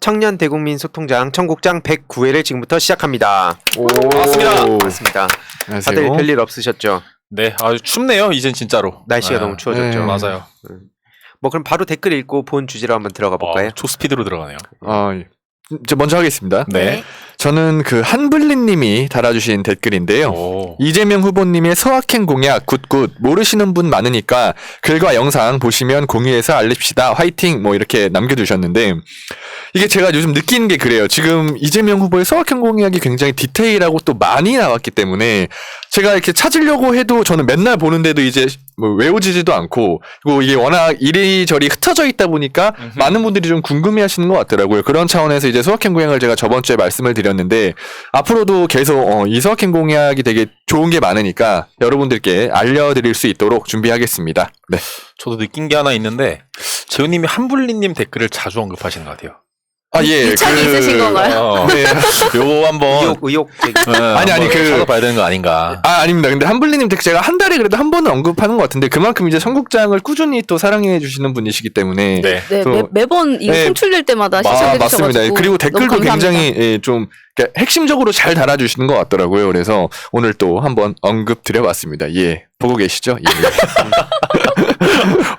청년 대국민 소통장 청국장 109회를 지금부터 시작합니다. 반갑습니다. 안녕하세요. 다들 별일 없으셨죠? 네, 아주 춥네요. 이젠 진짜로. 날씨가 너무 추워졌죠. 맞아요. 뭐 그럼 바로 댓글 읽고 본 주제로 한번 들어가 볼까요? 초스피드로 들어가네요. 저 먼저 하겠습니다. 네. 저는 그 한블리님이 달아주신 댓글인데요. 이재명 후보님의 소확행 공약 굿굿 모르시는 분 많으니까 글과 영상 보시면 공유해서 알립시다. 화이팅 뭐 이렇게 남겨두셨는데 이게 제가 요즘 느끼는 게 그래요. 지금 이재명 후보의 소확행 공약이 굉장히 디테일하고 또 많이 나왔기 때문에 제가 이렇게 찾으려고 해도 저는 맨날 보는데도 이제 뭐 외워지지도 않고 그리고 이게 워낙 이리저리 흩어져 있다 보니까 많은 분들이 좀 궁금해하시는 것 같더라고요. 그런 차원에서 이제 소확행 공약을 제가 저번 주에 말씀을 드렸는데 앞으로도 계속 이 소확행 공약이 되게 좋은 게 많으니까 여러분들께 알려드릴 수 있도록 준비하겠습니다. 네. 저도 느낀 게 하나 있는데 재훈님이 한블리님 댓글을 자주 언급하시는 것 같아요. 예. 유착이 있으신 건가요? 네. 요거 한번 의혹 아니 찾아봐야 되는 거 아닌가. 아닙니다. 근데 한블리님 댓글 제가 한 달에 그래도 한 번은 언급하는 것 같은데 그만큼 이제 청국장을 꾸준히 또 사랑해 주시는 분이시기 때문에 네. 네, 또- 매번 이거 송출될 때마다 시청해 주셔가지고 맞습니다. 그리고 댓글도 너무 감사합니다. 굉장히 좀 그러니까 핵심적으로 잘 달아주시는 것 같더라고요. 그래서 오늘 또 한번 언급 드려봤습니다. 예, 보고 계시죠? 예.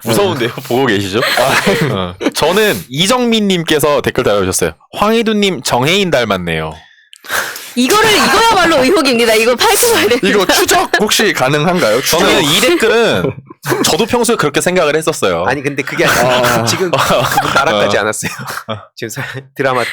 무서운데요? 보고 계시죠? 저는 이정민님께서 댓글 달아주셨어요. 황희두님 정혜인 닮았네요. 이거야말로 의혹입니다. 이거 파헤쳐봐야 돼. 이거 추적 혹시 가능한가요? 추적? 저는 이 댓글은 저도 평소에 그렇게 생각을 했었어요. 아니 근데 그게 아니라 지금 그분 나락가지 않았어요. 지금 드라마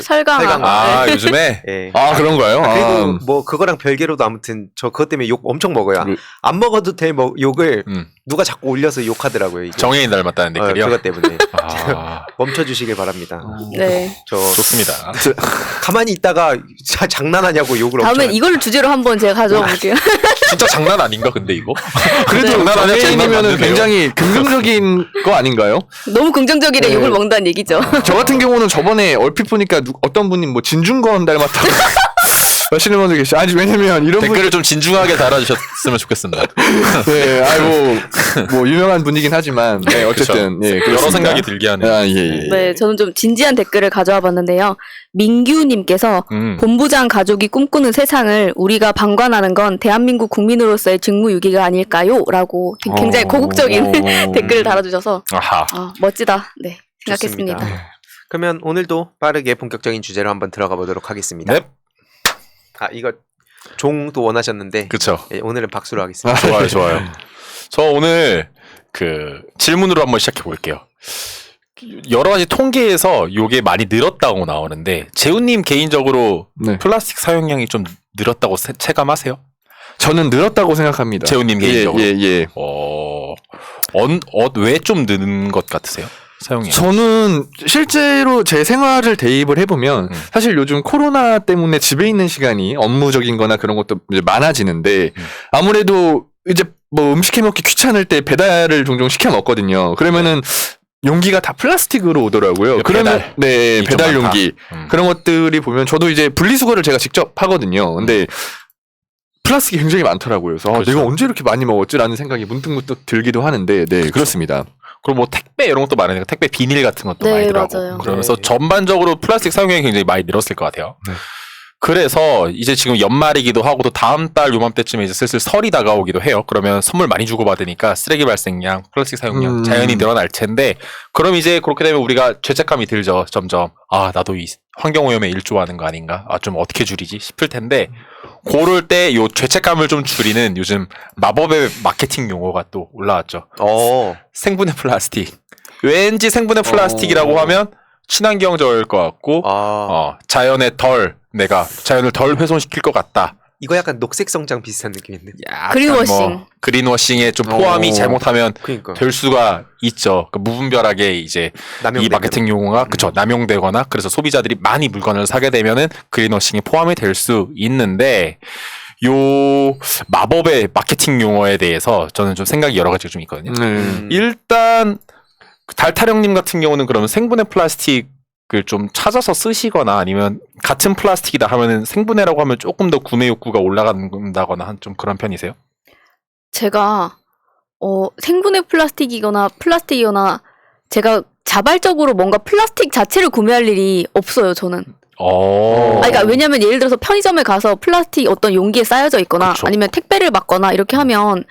설강아. 아, 요즘에? 예. 그런가요? 그리고 뭐 그거랑 별개로도 아무튼 저 그것 때문에 욕 엄청 먹어요. 안 먹어도 될 욕을 누가 자꾸 올려서 욕하더라고요. 이게. 정혜인 닮았다는 댓글이요? 그것 때문에 아, 멈춰주시길 바랍니다. 네. 저 좋습니다. 가만히 있다가 장난하냐고 욕을 엄청. 다음엔 이걸 주제로 한번 제가 가져와 볼게요. 진짜 장난 아닌가 근데 이거? 그래도 장난 아니야, 장난 정혜인이면은 맞는데요? 굉장히 긍정적인 거 아닌가요? 너무 긍정적이래 네. 욕을 먹는다는 얘기죠. 저 같은 경우는 저번에 얼핏 보니까 어떤 분이 뭐 진중권 닮았다고 하시는 분들 계시. 아니 왜냐면 이런 분 댓글을 좀 진중하게 달아주셨으면 좋겠습니다. 네, 뭐 유명한 분이긴 하지만 네, 어쨌든 예, 여러 그렇습니다. 생각이 들게 하네요. 예. 네, 저는 좀 진지한 댓글을 가져와 봤는데요. 민규님께서 본부장 가족이 꿈꾸는 세상을 우리가 방관하는 건 대한민국 국민으로서의 직무유기가 아닐까요? 라고 굉장히 고국적인 댓글을 달아주셔서 아하. 멋지다. 네, 생각했습니다. 좋습니다. 그러면 오늘도 빠르게 본격적인 주제로 한번 들어가 보도록 하겠습니다. 네. 이거 종도 원하셨는데 그쵸. 예, 오늘은 박수로 하겠습니다. 좋아요. 저 오늘 그 질문으로 한번 시작해 볼게요. 여러 가지 통계에서 요게 많이 늘었다고 나오는데 재훈님 개인적으로 네. 플라스틱 사용량이 좀 늘었다고 체감하세요? 저는 늘었다고 생각합니다. 재훈님 개인적으로. 예. 왜 좀 느는 것 같으세요? 사용량. 저는 실제로 제 생활을 대입을 해보면 사실 요즘 코로나 때문에 집에 있는 시간이 업무적인 거나 그런 것도 이제 많아지는데 아무래도 이제 뭐 음식 해 먹기 귀찮을 때 배달을 종종 시켜 먹거든요. 그러면은 용기가 다 플라스틱으로 오더라고요. 그러면 배달. 네, 이게 좀 배달 많다. 용기 그런 것들이 보면 저도 이제 분리수거를 제가 직접 하거든요. 근데 플라스틱이 굉장히 많더라고요. 그래서 그렇죠. 내가 언제 이렇게 많이 먹었지라는 생각이 문득문득 들기도 하는데 네, 그렇습니다. 그리고 뭐 택배 이런 것도 많으니까 택배 비닐 같은 것도 네, 많이 들어가고 맞아요. 그러면서 네. 전반적으로 플라스틱 사용량이 굉장히 많이 늘었을 것 같아요. 네. 그래서 이제 지금 연말이기도 하고 또 다음 달 요맘때쯤에 이제 슬슬 설이 다가오기도 해요. 그러면 선물 많이 주고받으니까 쓰레기 발생량, 플라스틱 사용량 자연히 늘어날 텐데 그럼 이제 그렇게 되면 우리가 죄책감이 들죠. 점점 나도 이 환경오염에 일조하는 거 아닌가? 좀 어떻게 줄이지? 싶을 텐데 그럴 때 요 죄책감을 좀 줄이는 요즘 마법의 마케팅 용어가 또 올라왔죠. 생분해 플라스틱. 왠지 생분해 플라스틱이라고 하면 친환경적일 것 같고 내가 자연을 덜 훼손시킬 것 같다. 이거 약간 녹색 성장 비슷한 느낌인데. 약간 그린워싱. 그린워싱에 좀 포함이 잘못하면 그러니까. 될 수가 있죠. 무분별하게 이제 이 마케팅 용어가 남용되거나 그래서 소비자들이 많이 물건을 사게 되면은 그린워싱에 포함이 될 수 있는데 요 마법의 마케팅 용어에 대해서 저는 좀 생각이 여러 가지가 좀 있거든요. 일단 달타령님 같은 경우는 그러면 생분해 플라스틱을 좀 찾아서 쓰시거나 아니면 같은 플라스틱이다 하면은 생분해라고 하면 조금 더 구매 욕구가 올라간다거나 한 좀 그런 편이세요? 제가 생분해 플라스틱이거나 제가 자발적으로 뭔가 플라스틱 자체를 구매할 일이 없어요, 저는. 어. 그러니까 왜냐면 예를 들어서 편의점에 가서 플라스틱 어떤 용기에 쌓여져 있거나 그쵸. 아니면 택배를 받거나 이렇게 하면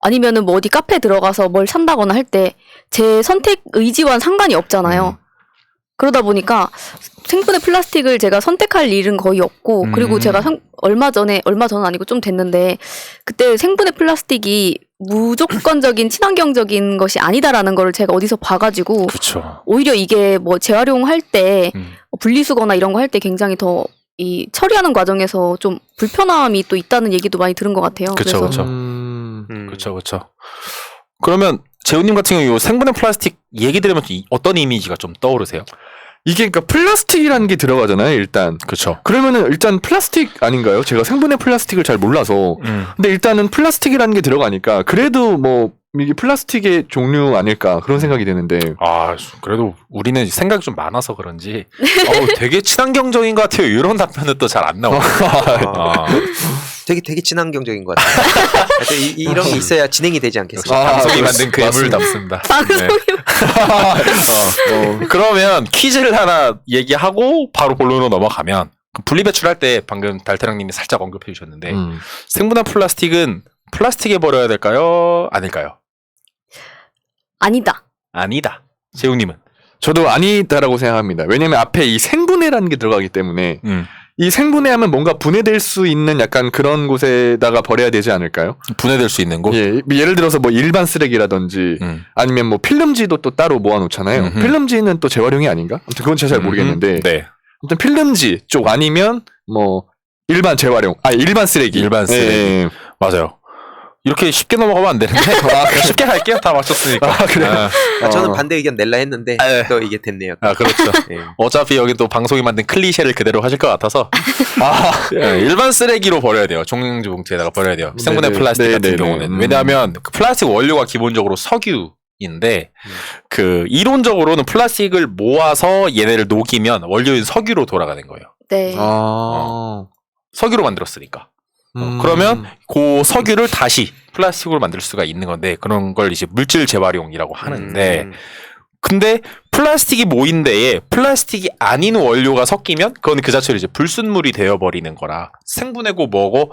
아니면은 뭐 어디 카페 들어가서 뭘 산다거나 할 때 제 선택 의지와는 상관이 없잖아요. 그러다 보니까 생분해 플라스틱을 제가 선택할 일은 거의 없고 그리고 제가 얼마 전은 아니고 좀 됐는데 그때 생분해 플라스틱이 무조건적인 친환경적인 것이 아니다라는 걸 제가 어디서 봐가지고 그렇죠. 오히려 이게 뭐 재활용할 때 분리수거나 이런 거 할 때 굉장히 더 이 처리하는 과정에서 좀 불편함이 또 있다는 얘기도 많이 들은 것 같아요. 그쵸, 그래서 그쵸. 그렇죠. 그러면 재훈님 같은 경우 이 생분해 플라스틱 얘기 들으면 어떤 이미지가 좀 떠오르세요? 이게 그러니까 플라스틱이라는 게 들어가잖아요, 일단. 그렇죠. 그러면은 일단 플라스틱 아닌가요? 제가 생분해 플라스틱을 잘 몰라서. 근데 일단은 플라스틱이라는 게 들어가니까 그래도 뭐 이게 플라스틱의 종류 아닐까 그런 생각이 드는데. 아, 그래도 우리는 생각이 좀 많아서 그런지 되게 친환경적인 것 같아요. 이런 답변은 또 잘 안 나와요. 되게 친환경적인 것 같아요. 하여튼 이런 게 있어야 진행이 되지 않겠습니까? 방송이 만든 그 애물 담습니다. 그러면 퀴즈를 하나 얘기하고 바로 본론으로 넘어가면 분리배출할 때 방금 달태랑님이 살짝 언급해 주셨는데 생분해 플라스틱은 플라스틱에 버려야 될까요? 아닐까요? 아니다. 아니다. 재훈님은? 저도 아니다라고 생각합니다. 왜냐면 앞에 이 생분해라는 게 들어가기 때문에 이 생분해하면 뭔가 분해될 수 있는 약간 그런 곳에다가 버려야 되지 않을까요? 분해될 수 있는 곳? 예, 예를 들어서 뭐 일반 쓰레기라든지 아니면 뭐 필름지도 또 따로 모아놓잖아요. 필름지는 또 재활용이 아닌가? 아무튼 그건 제가 잘 모르겠는데 네. 아무튼 필름지 쪽 아니면 뭐 일반 재활용, 일반 쓰레기. 일반 쓰레기. 예. 맞아요. 이렇게 쉽게 넘어가면 안 되는데 그냥 쉽게 갈게요. 다 맞췄으니까. 그래요? 저는 반대 의견 낼라 했는데 또 이게 됐네요. 그렇죠. 예. 어차피 여기 또 방송이 만든 클리셰를 그대로 하실 것 같아서 일반 쓰레기로 버려야 돼요. 종량제 봉투에다가 버려야 돼요. 생분해 플라스틱 같은 경우는. 왜냐하면 그 플라스틱 원료가 기본적으로 석유인데 그 이론적으로는 플라스틱을 모아서 얘네를 녹이면 원료인 석유로 돌아가는 거예요. 네. 석유로 만들었으니까. 그러면 그 석유를 다시 플라스틱으로 만들 수가 있는 건데 그런 걸 이제 물질 재활용이라고 하는데 근데 플라스틱이 모인 데에 플라스틱이 아닌 원료가 섞이면 그건 그 자체로 이제 불순물이 되어버리는 거라 생분해고 뭐고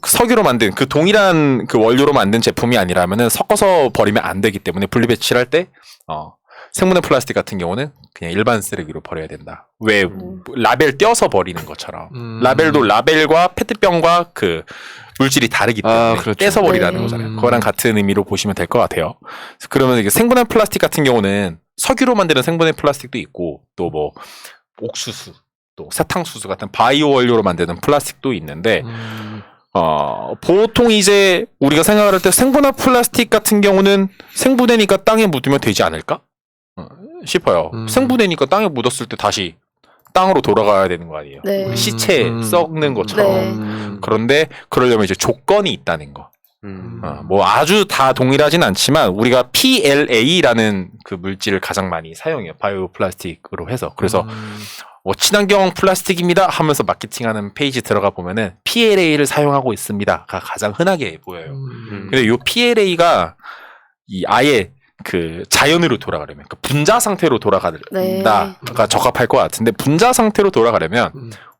석유로 만든 그 동일한 그 원료로 만든 제품이 아니라면은 섞어서 버리면 안 되기 때문에 분리배출할 때 생분해 플라스틱 같은 경우는 그냥 일반 쓰레기로 버려야 된다. 왜 라벨 떼어서 버리는 것처럼 라벨도 라벨과 페트병과 그 물질이 다르기 때문에 그렇죠. 떼서 버리라는 거잖아요. 그거랑 같은 의미로 보시면 될 것 같아요. 그러면 이게 생분해 플라스틱 같은 경우는 석유로 만드는 생분해 플라스틱도 있고 또 뭐 옥수수, 또 사탕수수 같은 바이오 원료로 만드는 플라스틱도 있는데 보통 이제 우리가 생각할 때 생분해 플라스틱 같은 경우는 생분해니까 땅에 묻으면 되지 않을까? 싶어요. 생분해니까 땅에 묻었을 때 다시 땅으로 돌아가야 되는 거 아니에요? 네. 시체 썩는 것처럼. 그런데 그러려면 이제 조건이 있다는 거. 뭐 아주 다 동일하진 않지만 우리가 PLA라는 그 물질을 가장 많이 사용해요. 바이오 플라스틱으로 해서. 그래서 뭐 친환경 플라스틱입니다 하면서 마케팅하는 페이지 들어가 보면은 PLA를 사용하고 있습니다가 가장 흔하게 보여요. 근데 이 PLA가 이 아예 그 자연으로 돌아가려면 그 분자 상태로 돌아간다가 적합할 것 같은데 분자 상태로 돌아가려면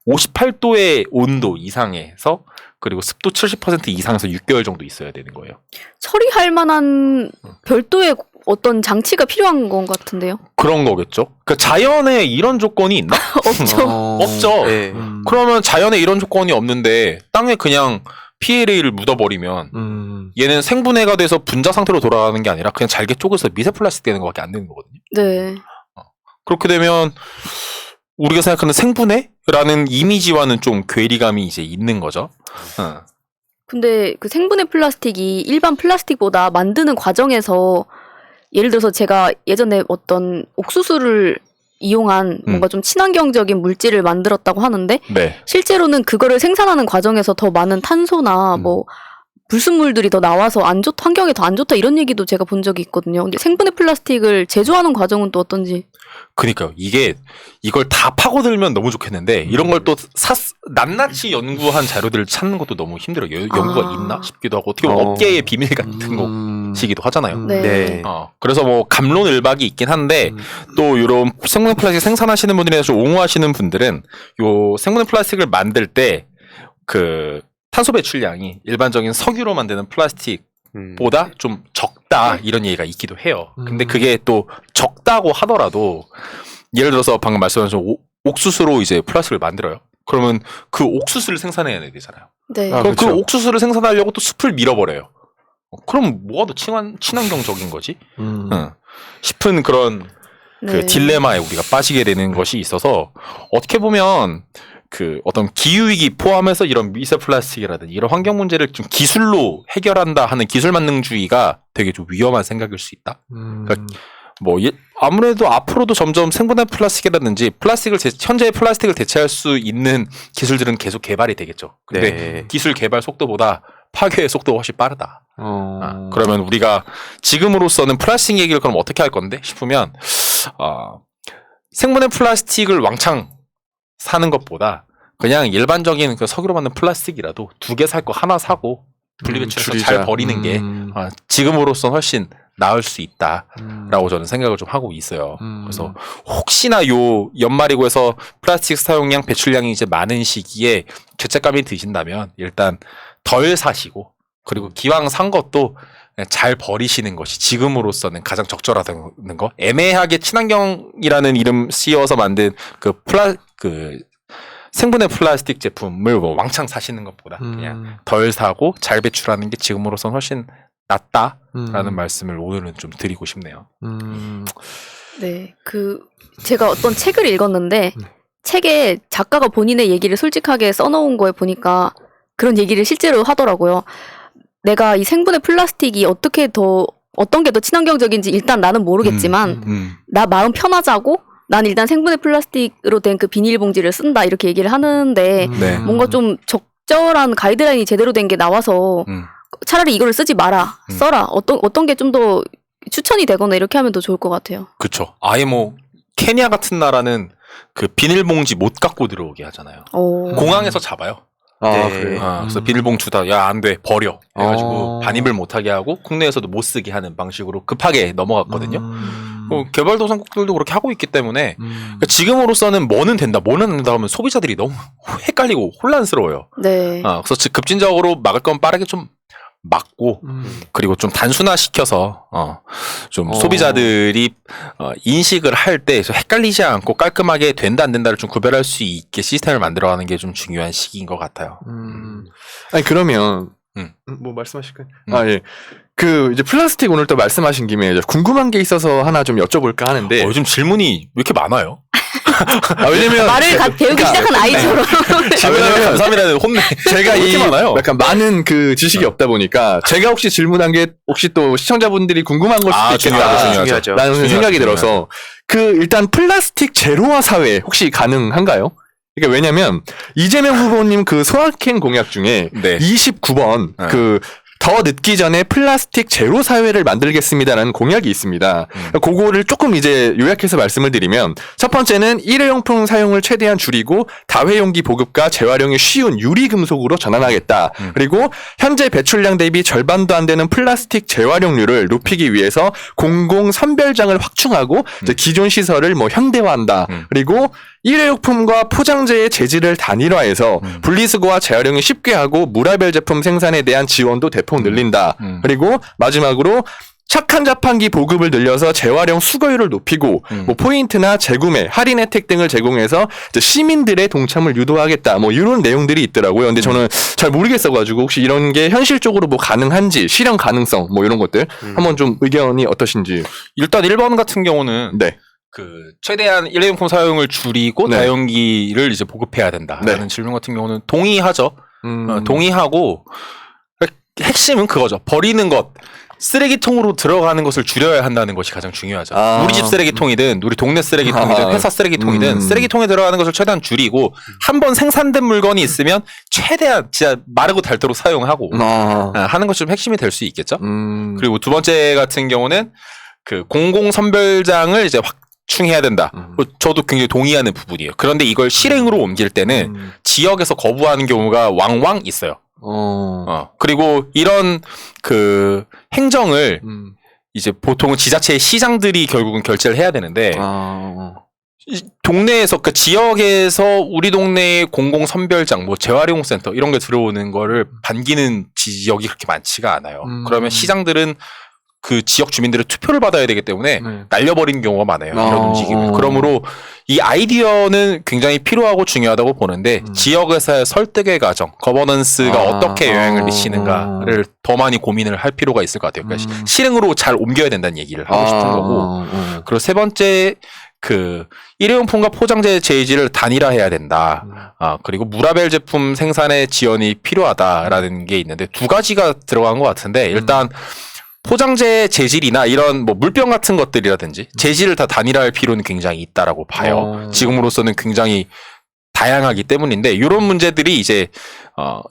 58도의 온도 이상에서 그리고 습도 70% 이상에서 6개월 정도 있어야 되는 거예요. 처리할 만한 별도의 어떤 장치가 필요한 것 같은데요? 그런 거겠죠. 그 자연에 이런 조건이 있나? 없죠. 없죠. 네. 그러면 자연에 이런 조건이 없는데 땅에 그냥 PLA를 묻어버리면 얘는 생분해가 돼서 분자 상태로 돌아가는 게 아니라 그냥 잘게 쪼개서 미세 플라스틱 되는 것밖에 안 되는 거거든요. 네. 그렇게 되면 우리가 생각하는 생분해라는 이미지와는 좀 괴리감이 이제 있는 거죠. 근데 그 생분해 플라스틱이 일반 플라스틱보다 만드는 과정에서 예를 들어서 제가 예전에 어떤 옥수수를 이용한 뭔가 좀 친환경적인 물질을 만들었다고 하는데 네. 실제로는 그거를 생산하는 과정에서 더 많은 탄소나 뭐 불순물들이 더 나와서 환경에 더 안 좋다 이런 얘기도 제가 본 적이 있거든요. 근데 생분해 플라스틱을 제조하는 과정은 또 어떤지. 그러니까요. 이걸 다 파고들면 너무 좋겠는데 이런 걸 또 낱낱이 연구한 자료들을 찾는 것도 너무 힘들어요. 연구가 있나 싶기도 하고 어떻게 보면 업계의 비밀 같은 거 플라스틱이기도 하잖아요. 네. 그래서 뭐 갑론을박이 있긴 한데 또 이런 생분해 플라스틱 생산하시는 분들이나 좀 옹호하시는 분들은 요 생분해 플라스틱을 만들 때 그 탄소 배출량이 일반적인 석유로 만드는 플라스틱보다 좀 적다 이런 얘기가 있기도 해요. 근데 그게 또 적다고 하더라도 예를 들어서 방금 말씀하신 옥수수로 이제 플라스틱을 만들어요. 그러면 그 옥수수를 생산해야 되잖아요. 네. 그럼 그렇죠. 그 옥수수를 생산하려고 또 숲을 밀어버려요. 그럼 뭐가 더 친환경적인 거지? 싶은 그런 그 네. 딜레마에 우리가 빠지게 되는 것이 있어서 어떻게 보면 그 어떤 기후위기 포함해서 이런 미세 플라스틱이라든지 이런 환경 문제를 좀 기술로 해결한다 하는 기술 만능주의가 되게 좀 위험한 생각일 수 있다. 그러니까 뭐 아무래도 앞으로도 점점 생분해 플라스틱이라든지 현재의 플라스틱을 대체할 수 있는 기술들은 계속 개발이 되겠죠. 근데 네. 기술 개발 속도보다 파괴의 속도가 훨씬 빠르다. 그러면 우리가 지금으로서는 플라스틱 얘기를 그럼 어떻게 할 건데 싶으면 생분해 플라스틱을 왕창 사는 것보다 그냥 일반적인 그 석유로 만든 플라스틱이라도 2개 살 거 하나 사고 분리배출해서 잘 버리는 게 지금으로서는 훨씬 나을 수 있다라고 저는 생각을 좀 하고 있어요. 그래서 혹시나 요 연말이고 해서 플라스틱 사용량 배출량이 이제 많은 시기에 죄책감이 드신다면 일단 덜 사시고 그리고 기왕 산 것도 잘 버리시는 것이 지금으로서는 가장 적절하다는 거. 애매하게 친환경이라는 이름 씌워서 만든 그 생분해 플라스틱 제품을 뭐 왕창 사시는 것보다 그냥 덜 사고 잘 배출하는 게 지금으로서는 훨씬 낫다라는 말씀을 오늘은 좀 드리고 싶네요. 네. 제가 어떤 책을 읽었는데 책에 작가가 본인의 얘기를 솔직하게 써놓은 거에 보니까 그런 얘기를 실제로 하더라고요. 내가 이 생분해 플라스틱이 어떤 게 더 친환경적인지 일단 나는 모르겠지만 나 마음 편하자고 난 일단 생분해 플라스틱으로 된 그 비닐봉지를 쓴다 이렇게 얘기를 하는데 네. 뭔가 좀 적절한 가이드라인이 제대로 된 게 나와서 차라리 이거를 쓰지 마라 써라 어떤 게 좀 더 추천이 되거나 이렇게 하면 더 좋을 것 같아요. 그렇죠. 아예 뭐 케냐 같은 나라는 그 비닐봉지 못 갖고 들어오게 하잖아요. 공항에서 잡아요. 네. 그래요? 그래서 비닐봉투 다 야 안 돼 버려 해가지고 반입을 못하게 하고 국내에서도 못 쓰게 하는 방식으로 급하게 넘어갔거든요. 개발도상국들도 그렇게 하고 있기 때문에 그러니까 지금으로서는 뭐는 된다 뭐는 안 된다 하면 소비자들이 너무 헷갈리고 혼란스러워요. 네. 그래서 급진적으로 막을 건 빠르게 좀 막고 그리고 좀 단순화시켜서 좀 소비자들이 인식을 할 때 헷갈리지 않고 깔끔하게 된다 안 된다를 좀 구별할 수 있게 시스템을 만들어가는 게 좀 중요한 시기인 것 같아요. 아니 그러면 뭐 말씀하실까요? 예. 이제 플라스틱 오늘 또 말씀하신 김에 궁금한 게 있어서 하나 좀 여쭤볼까 하는데 요즘 질문이 왜 이렇게 많아요? 왜냐면 말을 배우기 시작한 아이처럼. 질문하면 감사합니다. 혼내. 제가 왜 이렇게 많아요? 약간 많은 그 지식이 없다 보니까 제가 혹시 질문한 게 혹시 또 시청자분들이 궁금한 걸 수도 있겠다 중요하죠. 라는 생각이 들어서 일단 플라스틱 제로화 사회 혹시 가능한가요? 그러니까 왜냐면 이재명 후보님 그 소확행 공약 중에 29번 더 늦기 전에 플라스틱 제로 사회를 만들겠습니다라는 공약이 있습니다. 그거를 조금 이제 요약해서 말씀을 드리면 첫 번째는 일회용품 사용을 최대한 줄이고 다회용기 보급과 재활용이 쉬운 유리금속으로 전환하겠다. 그리고 현재 배출량 대비 절반도 안 되는 플라스틱 재활용률을 높이기 위해서 공공 선별장을 확충하고 이제 기존 시설을 뭐 현대화한다. 그리고 일회용품과 포장재의 재질을 단일화해서 분리수거와 재활용이 쉽게 하고 무라벨 제품 생산에 대한 지원도 대폭 늘린다. 그리고 마지막으로 착한 자판기 보급을 늘려서 재활용 수거율을 높이고 뭐 포인트나 재구매, 할인 혜택 등을 제공해서 이제 시민들의 동참을 유도하겠다. 뭐 이런 내용들이 있더라고요. 근데 저는 잘 모르겠어가지고 혹시 이런 게 현실적으로 뭐 가능한지 실현 가능성 뭐 이런 것들 한번 좀 의견이 어떠신지. 일단 1번 같은 경우는 최대한 일회용품 사용을 줄이고 다용기를 이제 보급해야 된다라는 질문 같은 경우는 동의하죠. 동의하고 핵심은 그거죠. 버리는 것. 쓰레기통으로 들어가는 것을 줄여야 한다는 것이 가장 중요하죠. 우리 집 쓰레기통이든 우리 동네 쓰레기통이든 회사 쓰레기통이든 쓰레기통에 들어가는 것을 최대한 줄이고 한번 생산된 물건이 있으면 최대한 진짜 마르고 닳도록 사용하고 하는 것이 좀 핵심이 될 수 있겠죠. 그리고 두 번째 같은 경우는 그 공공선별장을 이제 확충해야 된다. 저도 굉장히 동의하는 부분이에요. 그런데 이걸 실행으로 옮길 때는 지역에서 거부하는 경우가 왕왕 있어요. 그리고 이런 행정을 이제 보통은 지자체의 시장들이 결국은 결제를 해야 되는데 이 동네에서 그 지역에서 우리 동네의 공공 선별장 뭐 재활용센터 이런 게 들어오는 거를 반기는 지역이 그렇게 많지가 않아요. 그러면 시장들은 그 지역 주민들의 투표를 받아야 되기 때문에 날려버리는 경우가 많아요. 이런 움직임을. 그러므로 이 아이디어는 굉장히 필요하고 중요하다고 보는데 지역에서의 설득의 과정, 거버넌스가 어떻게 영향을 미치는가를 더 많이 고민을 할 필요가 있을 것 같아요. 그러니까 실행으로 잘 옮겨야 된다는 얘기를 하고 싶은 거고. 그리고 세 번째 그 일회용품과 포장재 재질을 단일화해야 된다. 그리고 무라벨 제품 생산에 지원이 필요하다라는 게 있는데 두 가지가 들어간 것 같은데 일단 포장재 재질이나 이런 뭐 물병 같은 것들이라든지 재질을 다 단일화할 필요는 굉장히 있다라고 봐요. 지금으로서는 굉장히 다양하기 때문인데 이런 문제들이 이제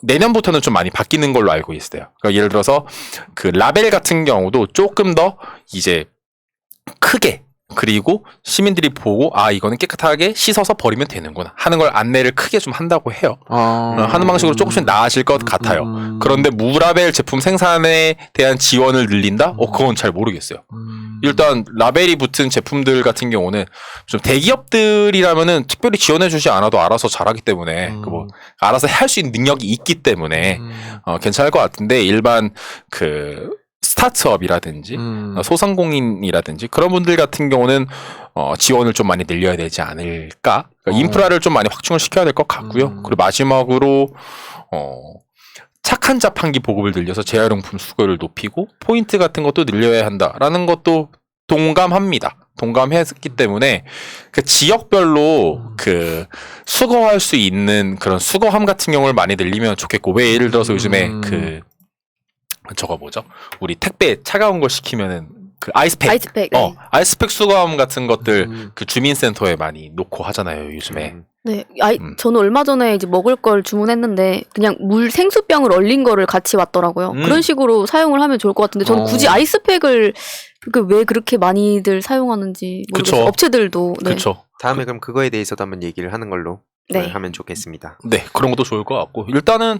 내년부터는 좀 많이 바뀌는 걸로 알고 있어요. 그러니까 예를 들어서 그 라벨 같은 경우도 조금 더 이제 크게 그리고 시민들이 보고 이거는 깨끗하게 씻어서 버리면 되는구나 하는 걸 안내를 크게 좀 한다고 해요. 하는 방식으로 조금씩 나아질 것 같아요. 그런데 무라벨 제품 생산에 대한 지원을 늘린다? 그건 잘 모르겠어요. 일단 라벨이 붙은 제품들 같은 경우는 좀 대기업들이라면은 특별히 지원해주지 않아도 알아서 잘하기 때문에 뭐 알아서 할 수 있는 능력이 있기 때문에 괜찮을 것 같은데 일반 그 스타트업이라든지 소상공인이라든지 그런 분들 같은 경우는 지원을 좀 많이 늘려야 되지 않을까? 그러니까 인프라를 좀 많이 확충을 시켜야 될 것 같고요. 그리고 마지막으로 착한 자판기 보급을 늘려서 재활용품 수거를 높이고 포인트 같은 것도 늘려야 한다라는 것도 동감합니다. 동감했기 때문에 그 지역별로 그 수거할 수 있는 그런 수거함 같은 경우를 많이 늘리면 좋겠고 왜 예를 들어서 요즘에 그 저거 뭐죠? 우리 택배 차가운 걸 시키면은 그 아이스팩. 아이스팩 수거함 같은 것들 그 주민센터에 많이 놓고 하잖아요, 요즘에. 네. 저는 얼마 전에 이제 먹을 걸 주문했는데 그냥 물 생수병을 얼린 거를 같이 왔더라고요. 그런 식으로 사용을 하면 좋을 것 같은데 저는 굳이 아이스팩을 왜 그렇게 많이들 사용하는지 모르겠어요. 업체들도. 네. 그렇죠. 다음에 그럼 그거에 대해서도 한번 얘기를 하는 걸로 하면 좋겠습니다. 네, 그런 것도 좋을 것 같고 일단은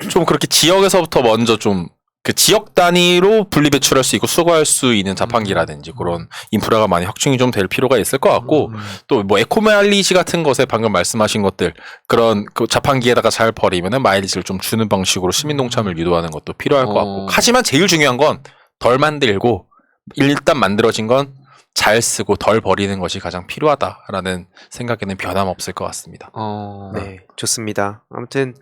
좀 그렇게 지역에서부터 먼저 좀 그 지역 단위로 분리 배출할 수 있고 수거할 수 있는 자판기라든지 그런 인프라가 많이 확충이 좀 될 필요가 있을 것 같고 또 뭐 에코마일리지 같은 것에 방금 말씀하신 것들 그런 그 자판기에다가 잘 버리면은 마일리지를 좀 주는 방식으로 시민 동참을 유도하는 것도 필요할 것 같고 하지만 제일 중요한 건 덜 만들고 일단 만들어진 건 잘 쓰고 덜 버리는 것이 가장 필요하다라는 생각에는 변함없을 것 같습니다. 네, 좋습니다. 아무튼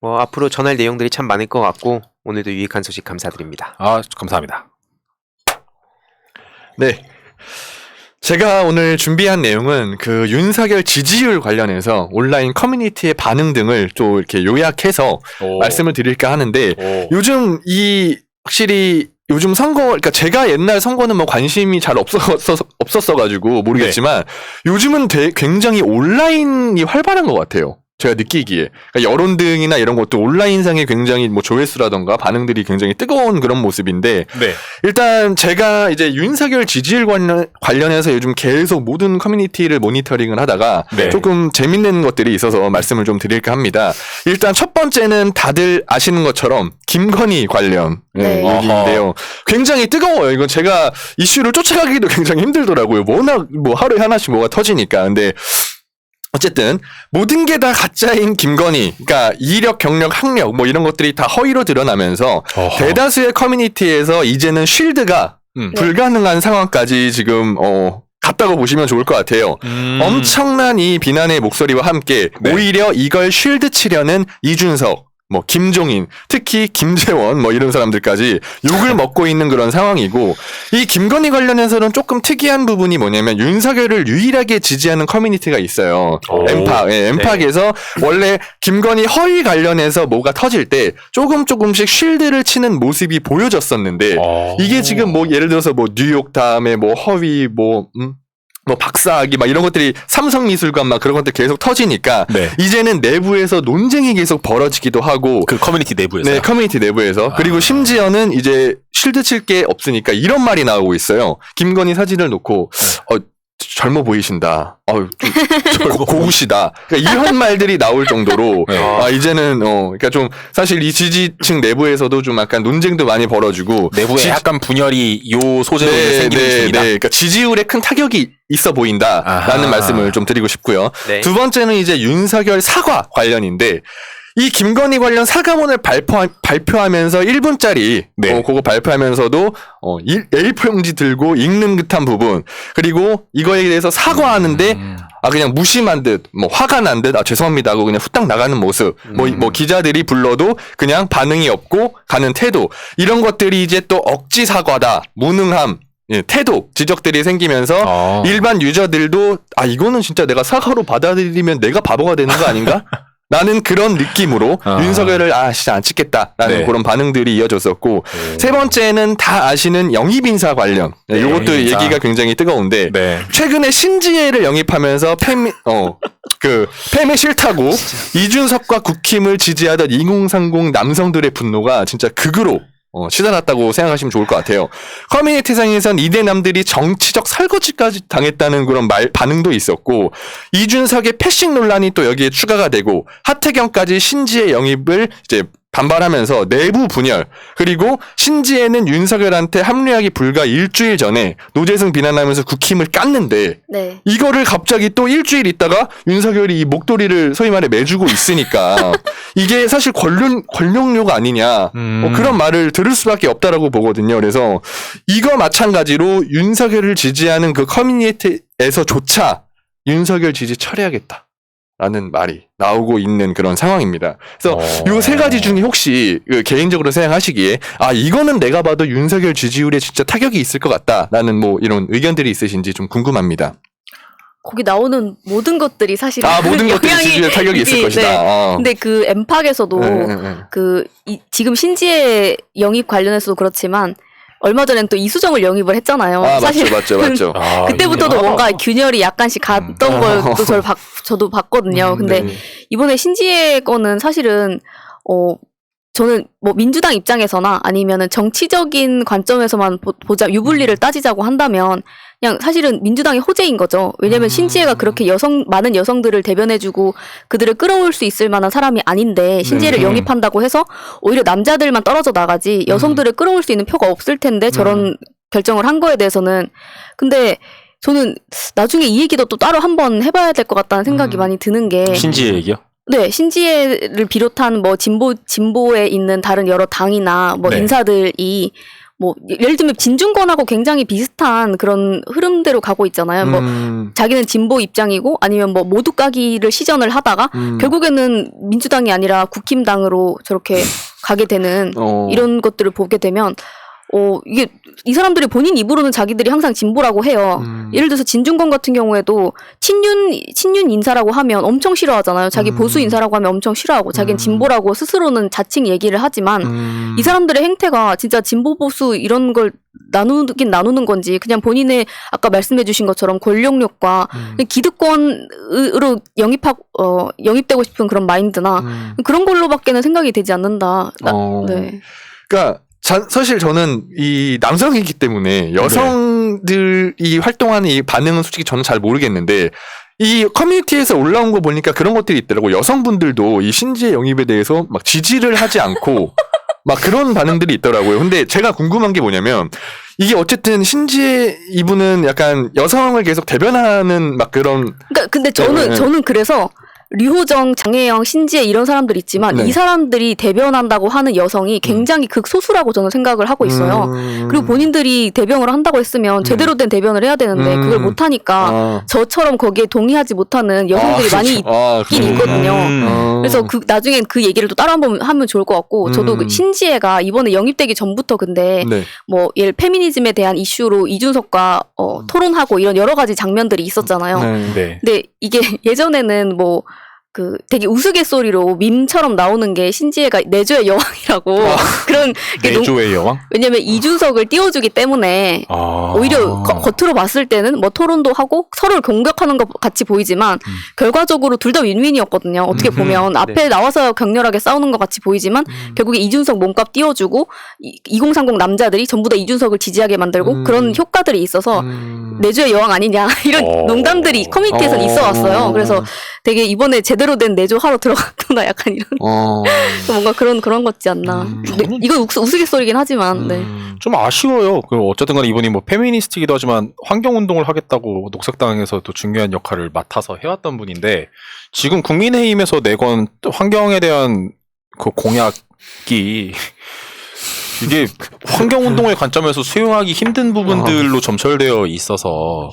뭐 앞으로 전할 내용들이 참 많을 것 같고 오늘도 유익한 소식 감사드립니다. 감사합니다. 네. 제가 오늘 준비한 내용은 그 윤석열 지지율 관련해서 온라인 커뮤니티의 반응 등을 좀 이렇게 요약해서 말씀을 드릴까 하는데 요즘 확실히 요즘 선거, 그러니까 제가 옛날 선거는 뭐 관심이 잘 없었어가지고 모르겠지만 요즘은 굉장히 온라인이 활발한 것 같아요. 제가 느끼기에. 그러니까 여론 등이나 이런 것도 온라인상에 굉장히 뭐 조회수라던가 반응들이 굉장히 뜨거운 그런 모습인데 일단 제가 이제 윤석열 지지율 관련해서 요즘 계속 모든 커뮤니티를 모니터링을 하다가 조금 재밌는 것들이 있어서 말씀을 좀 드릴까 합니다. 일단 첫 번째는 다들 아시는 것처럼 김건희 관련 얘기인데요. 굉장히 뜨거워요. 이건 제가 이슈를 쫓아가기도 굉장히 힘들더라고요. 워낙 뭐 하루에 하나씩 뭐가 터지니까. 근데 어쨌든 모든 게 다 가짜인 김건희, 그러니까 이력, 경력, 학력 뭐 이런 것들이 다 허위로 드러나면서 대다수의 커뮤니티에서 이제는 쉴드가 불가능한 상황까지 지금 갔다고 보시면 좋을 것 같아요. 엄청난 이 비난의 목소리와 함께 오히려 이걸 쉴드 치려는 이준석, 뭐 김종인, 특히 김재원 뭐 이런 사람들까지 욕을 먹고 있는 그런 상황이고 이 김건희 관련해서는 조금 특이한 부분이 뭐냐면 윤석열을 유일하게 지지하는 커뮤니티가 있어요. 엠팍. 엠팍에서 원래 김건희 허위 관련해서 뭐가 터질 때 조금씩 쉴드를 치는 모습이 보여졌었는데 이게 지금 뭐 예를 들어서 뭐 뉴욕 다음에 뭐 허위 뭐 박사학위 막 이런 것들이 삼성미술관 막 그런 것들 계속 터지니까 이제는 내부에서 논쟁이 계속 벌어지기도 하고 그 커뮤니티 내부에서 네, 커뮤니티 내부에서 그리고 심지어는 이제 쉴드 칠 게 없으니까 이런 말이 나오고 있어요. 김건희 사진을 놓고 젊어 보이신다. 고우시다. 그러니까 이런 말들이 나올 정도로 네. 이제는 그러니까 좀 사실 이 지지층 내부에서도 좀 약간 논쟁도 많이 벌어지고 내부에 약간 분열이 요 소재로 생기는 중이다. 그러니까 지지율에 큰 타격이 있어 보인다라는 아하. 말씀을 좀 드리고 싶고요. 네. 두 번째는 이제 윤석열 사과 관련인데 이 김건희 관련 사과문을 발표하면서 1분짜리 네. 그거 발표하면서도 A4 용지 들고 읽는 듯한 부분 그리고 이거에 대해서 사과하는데 그냥 무심한 듯 뭐 화가 난 듯 죄송합니다 하고 그냥 후딱 나가는 모습 뭐 기자들이 불러도 그냥 반응이 없고 가는 태도 이런 것들이 이제 또 억지 사과다 무능함 태도 지적들이 생기면서 일반 유저들도 이거는 진짜 내가 사과로 받아들이면 내가 바보가 되는 거 아닌가? 나는 그런 느낌으로 윤석열을 진짜 안 찍겠다라는 네. 그런 반응들이 이어졌었고 세 번째는 다 아시는 영입인사 관련 이것도 영입인사. 얘기가 굉장히 뜨거운데 네. 최근에 신지혜를 영입하면서 팸이 싫다고 이준석과 국힘을 지지하던 2030 남성들의 분노가 진짜 극으로 치달았다고 생각하시면 좋을 것 같아요. 커뮤니티상에선 이대남들이 정치적 설거지까지 당했다는 그런 반응도 있었고 이준석의 패싱 논란이 또 여기에 추가가 되고 하태경까지 신지혜 영입을 이제 반발하면서 내부 분열 그리고 신지혜는 윤석열한테 합류하기 불과 일주일 전에 노재승 비난하면서 국힘을 깠는데 네. 이거를 갑자기 또 일주일 있다가 윤석열이 이 목도리를 소위 말해 매주고 있으니까 이게 사실 권력욕 아니냐 그런 말을 들을 수밖에 없다라고 보거든요. 그래서 이거 마찬가지로 윤석열을 지지하는 그 커뮤니티에서조차 윤석열 지지 철회하겠다. 라는 말이 나오고 있는 그런 상황입니다. 그래서 요 세 가지 중에 혹시 개인적으로 생각하시기에 이거는 내가 봐도 윤석열 지지율에 진짜 타격이 있을 것 같다라는 뭐 이런 의견들이 있으신지 좀 궁금합니다. 거기 나오는 모든 것들이 사실 모든 것들이 지지율에 타격이 있을 것이다. 근데 그 엠팍에서도 지금 신지혜 영입 관련해서도 그렇지만 얼마 전엔 또 이수정을 영입을 했잖아요. 사실 맞죠. 그때부터도 뭔가 균열이 약간씩 갔던 걸 또 저도 봤거든요. 근데 이번에 신지혜 거는 사실은 저는 뭐 민주당 입장에서나 아니면은 정치적인 관점에서만 보자 유불리를 따지자고 한다면 그냥 사실은 민주당의 호재인 거죠. 왜냐면 신지혜가 그렇게 많은 여성들을 대변해주고 그들을 끌어올 수 있을 만한 사람이 아닌데 신지혜를 영입한다고 해서 오히려 남자들만 떨어져 나가지 여성들을 끌어올 수 있는 표가 없을 텐데 저런 결정을 한 거에 대해서는 근데 저는 나중에 이 얘기도 또 따로 한번 해봐야 될 것 같다는 생각이 많이 드는 게 신지혜 얘기요? 네, 신지혜를 비롯한 뭐 진보에 있는 다른 여러 당이나 뭐 네. 인사들이 뭐 예를 들면 진중권하고 굉장히 비슷한 그런 흐름대로 가고 있잖아요. 뭐 자기는 진보 입장이고 아니면 뭐 모두 까기를 시전을 하다가 결국에는 민주당이 아니라 국힘당으로 저렇게 가게 되는 이런 것들을 보게 되면 이게 이 사람들이 본인 입으로는 자기들이 항상 진보라고 해요. 예를 들어서 진중권 같은 경우에도 친윤 인사라고 하면 엄청 싫어하잖아요. 자기 보수 인사라고 하면 엄청 싫어하고 자기는 진보라고 스스로는 자칭 얘기를 하지만 이 사람들의 행태가 진짜 진보 보수 이런 걸 나누는 건지 그냥 본인의 아까 말씀해 주신 것처럼 권력욕과 기득권으로 영입되고 싶은 그런 마인드나 그런 걸로밖에는 생각이 되지 않는다. 네. 그러니까 사실 저는 이 남성이기 때문에 여성들이 활동하는 이 반응은 솔직히 저는 잘 모르겠는데 이 커뮤니티에서 올라온 거 보니까 그런 것들이 있더라고. 여성분들도 이 신지혜 영입에 대해서 막 지지를 하지 않고 막 그런 반응들이 있더라고요. 근데 제가 궁금한 게 뭐냐면 이게 어쨌든 신지혜 이분은 약간 여성을 계속 대변하는 막 그런 그러니까 근데 저는 그래서 류호정, 장혜영, 신지혜 이런 사람들 있지만 이 사람들이 대변한다고 하는 여성이 굉장히 극소수라고 저는 생각을 하고 있어요. 그리고 본인들이 대변을 한다고 했으면 제대로 된 대변을 해야 되는데 그걸 못하니까 저처럼 거기에 동의하지 못하는 여성들이 많이 있긴 있거든요. 그래서 나중엔 그 얘기를 또 따로 한번 하면 좋을 것 같고 저도 그 신지혜가 이번에 영입되기 전부터 근데 뭐 예를 페미니즘에 대한 이슈로 이준석과 토론하고 이런 여러 가지 장면들이 있었잖아요. 근데 이게 예전에는 뭐 되게 우스갯소리로 밈처럼 나오는 게 신지혜가 내조의 여왕이라고 그런 게 내조의 여왕? 왜냐면 이준석을 띄워주기 때문에 오히려 겉으로 봤을 때는 뭐 토론도 하고 서로를 공격하는 것 같이 보이지만 결과적으로 둘 다 윈윈이었거든요. 어떻게 보면 앞에 나와서 격렬하게 싸우는 것 같이 보이지만 결국에 이준석 몸값 띄워주고 2030 남자들이 전부 다 이준석을 지지하게 만들고 그런 효과들이 있어서 내조의 여왕 아니냐 이런 농담들이 커뮤니티에서 있어 왔어요. 그래서 되게 이번에 제대로 된 내조 하러 들어갔구나 약간 이런 뭔가 그런 것 같지 않나. 네, 이건 우스갯소리긴 하지만 네. 좀 아쉬워요. 어쨌든 간에 이분이 뭐 페미니스트이기도 하지만 환경운동을 하겠다고 녹색당에서 또 중요한 역할을 맡아서 해왔던 분인데 지금 국민의힘에서 내건 환경에 대한 그 공약이 이게 환경운동의 관점에서 수용하기 힘든 부분들로 점철되어 있어서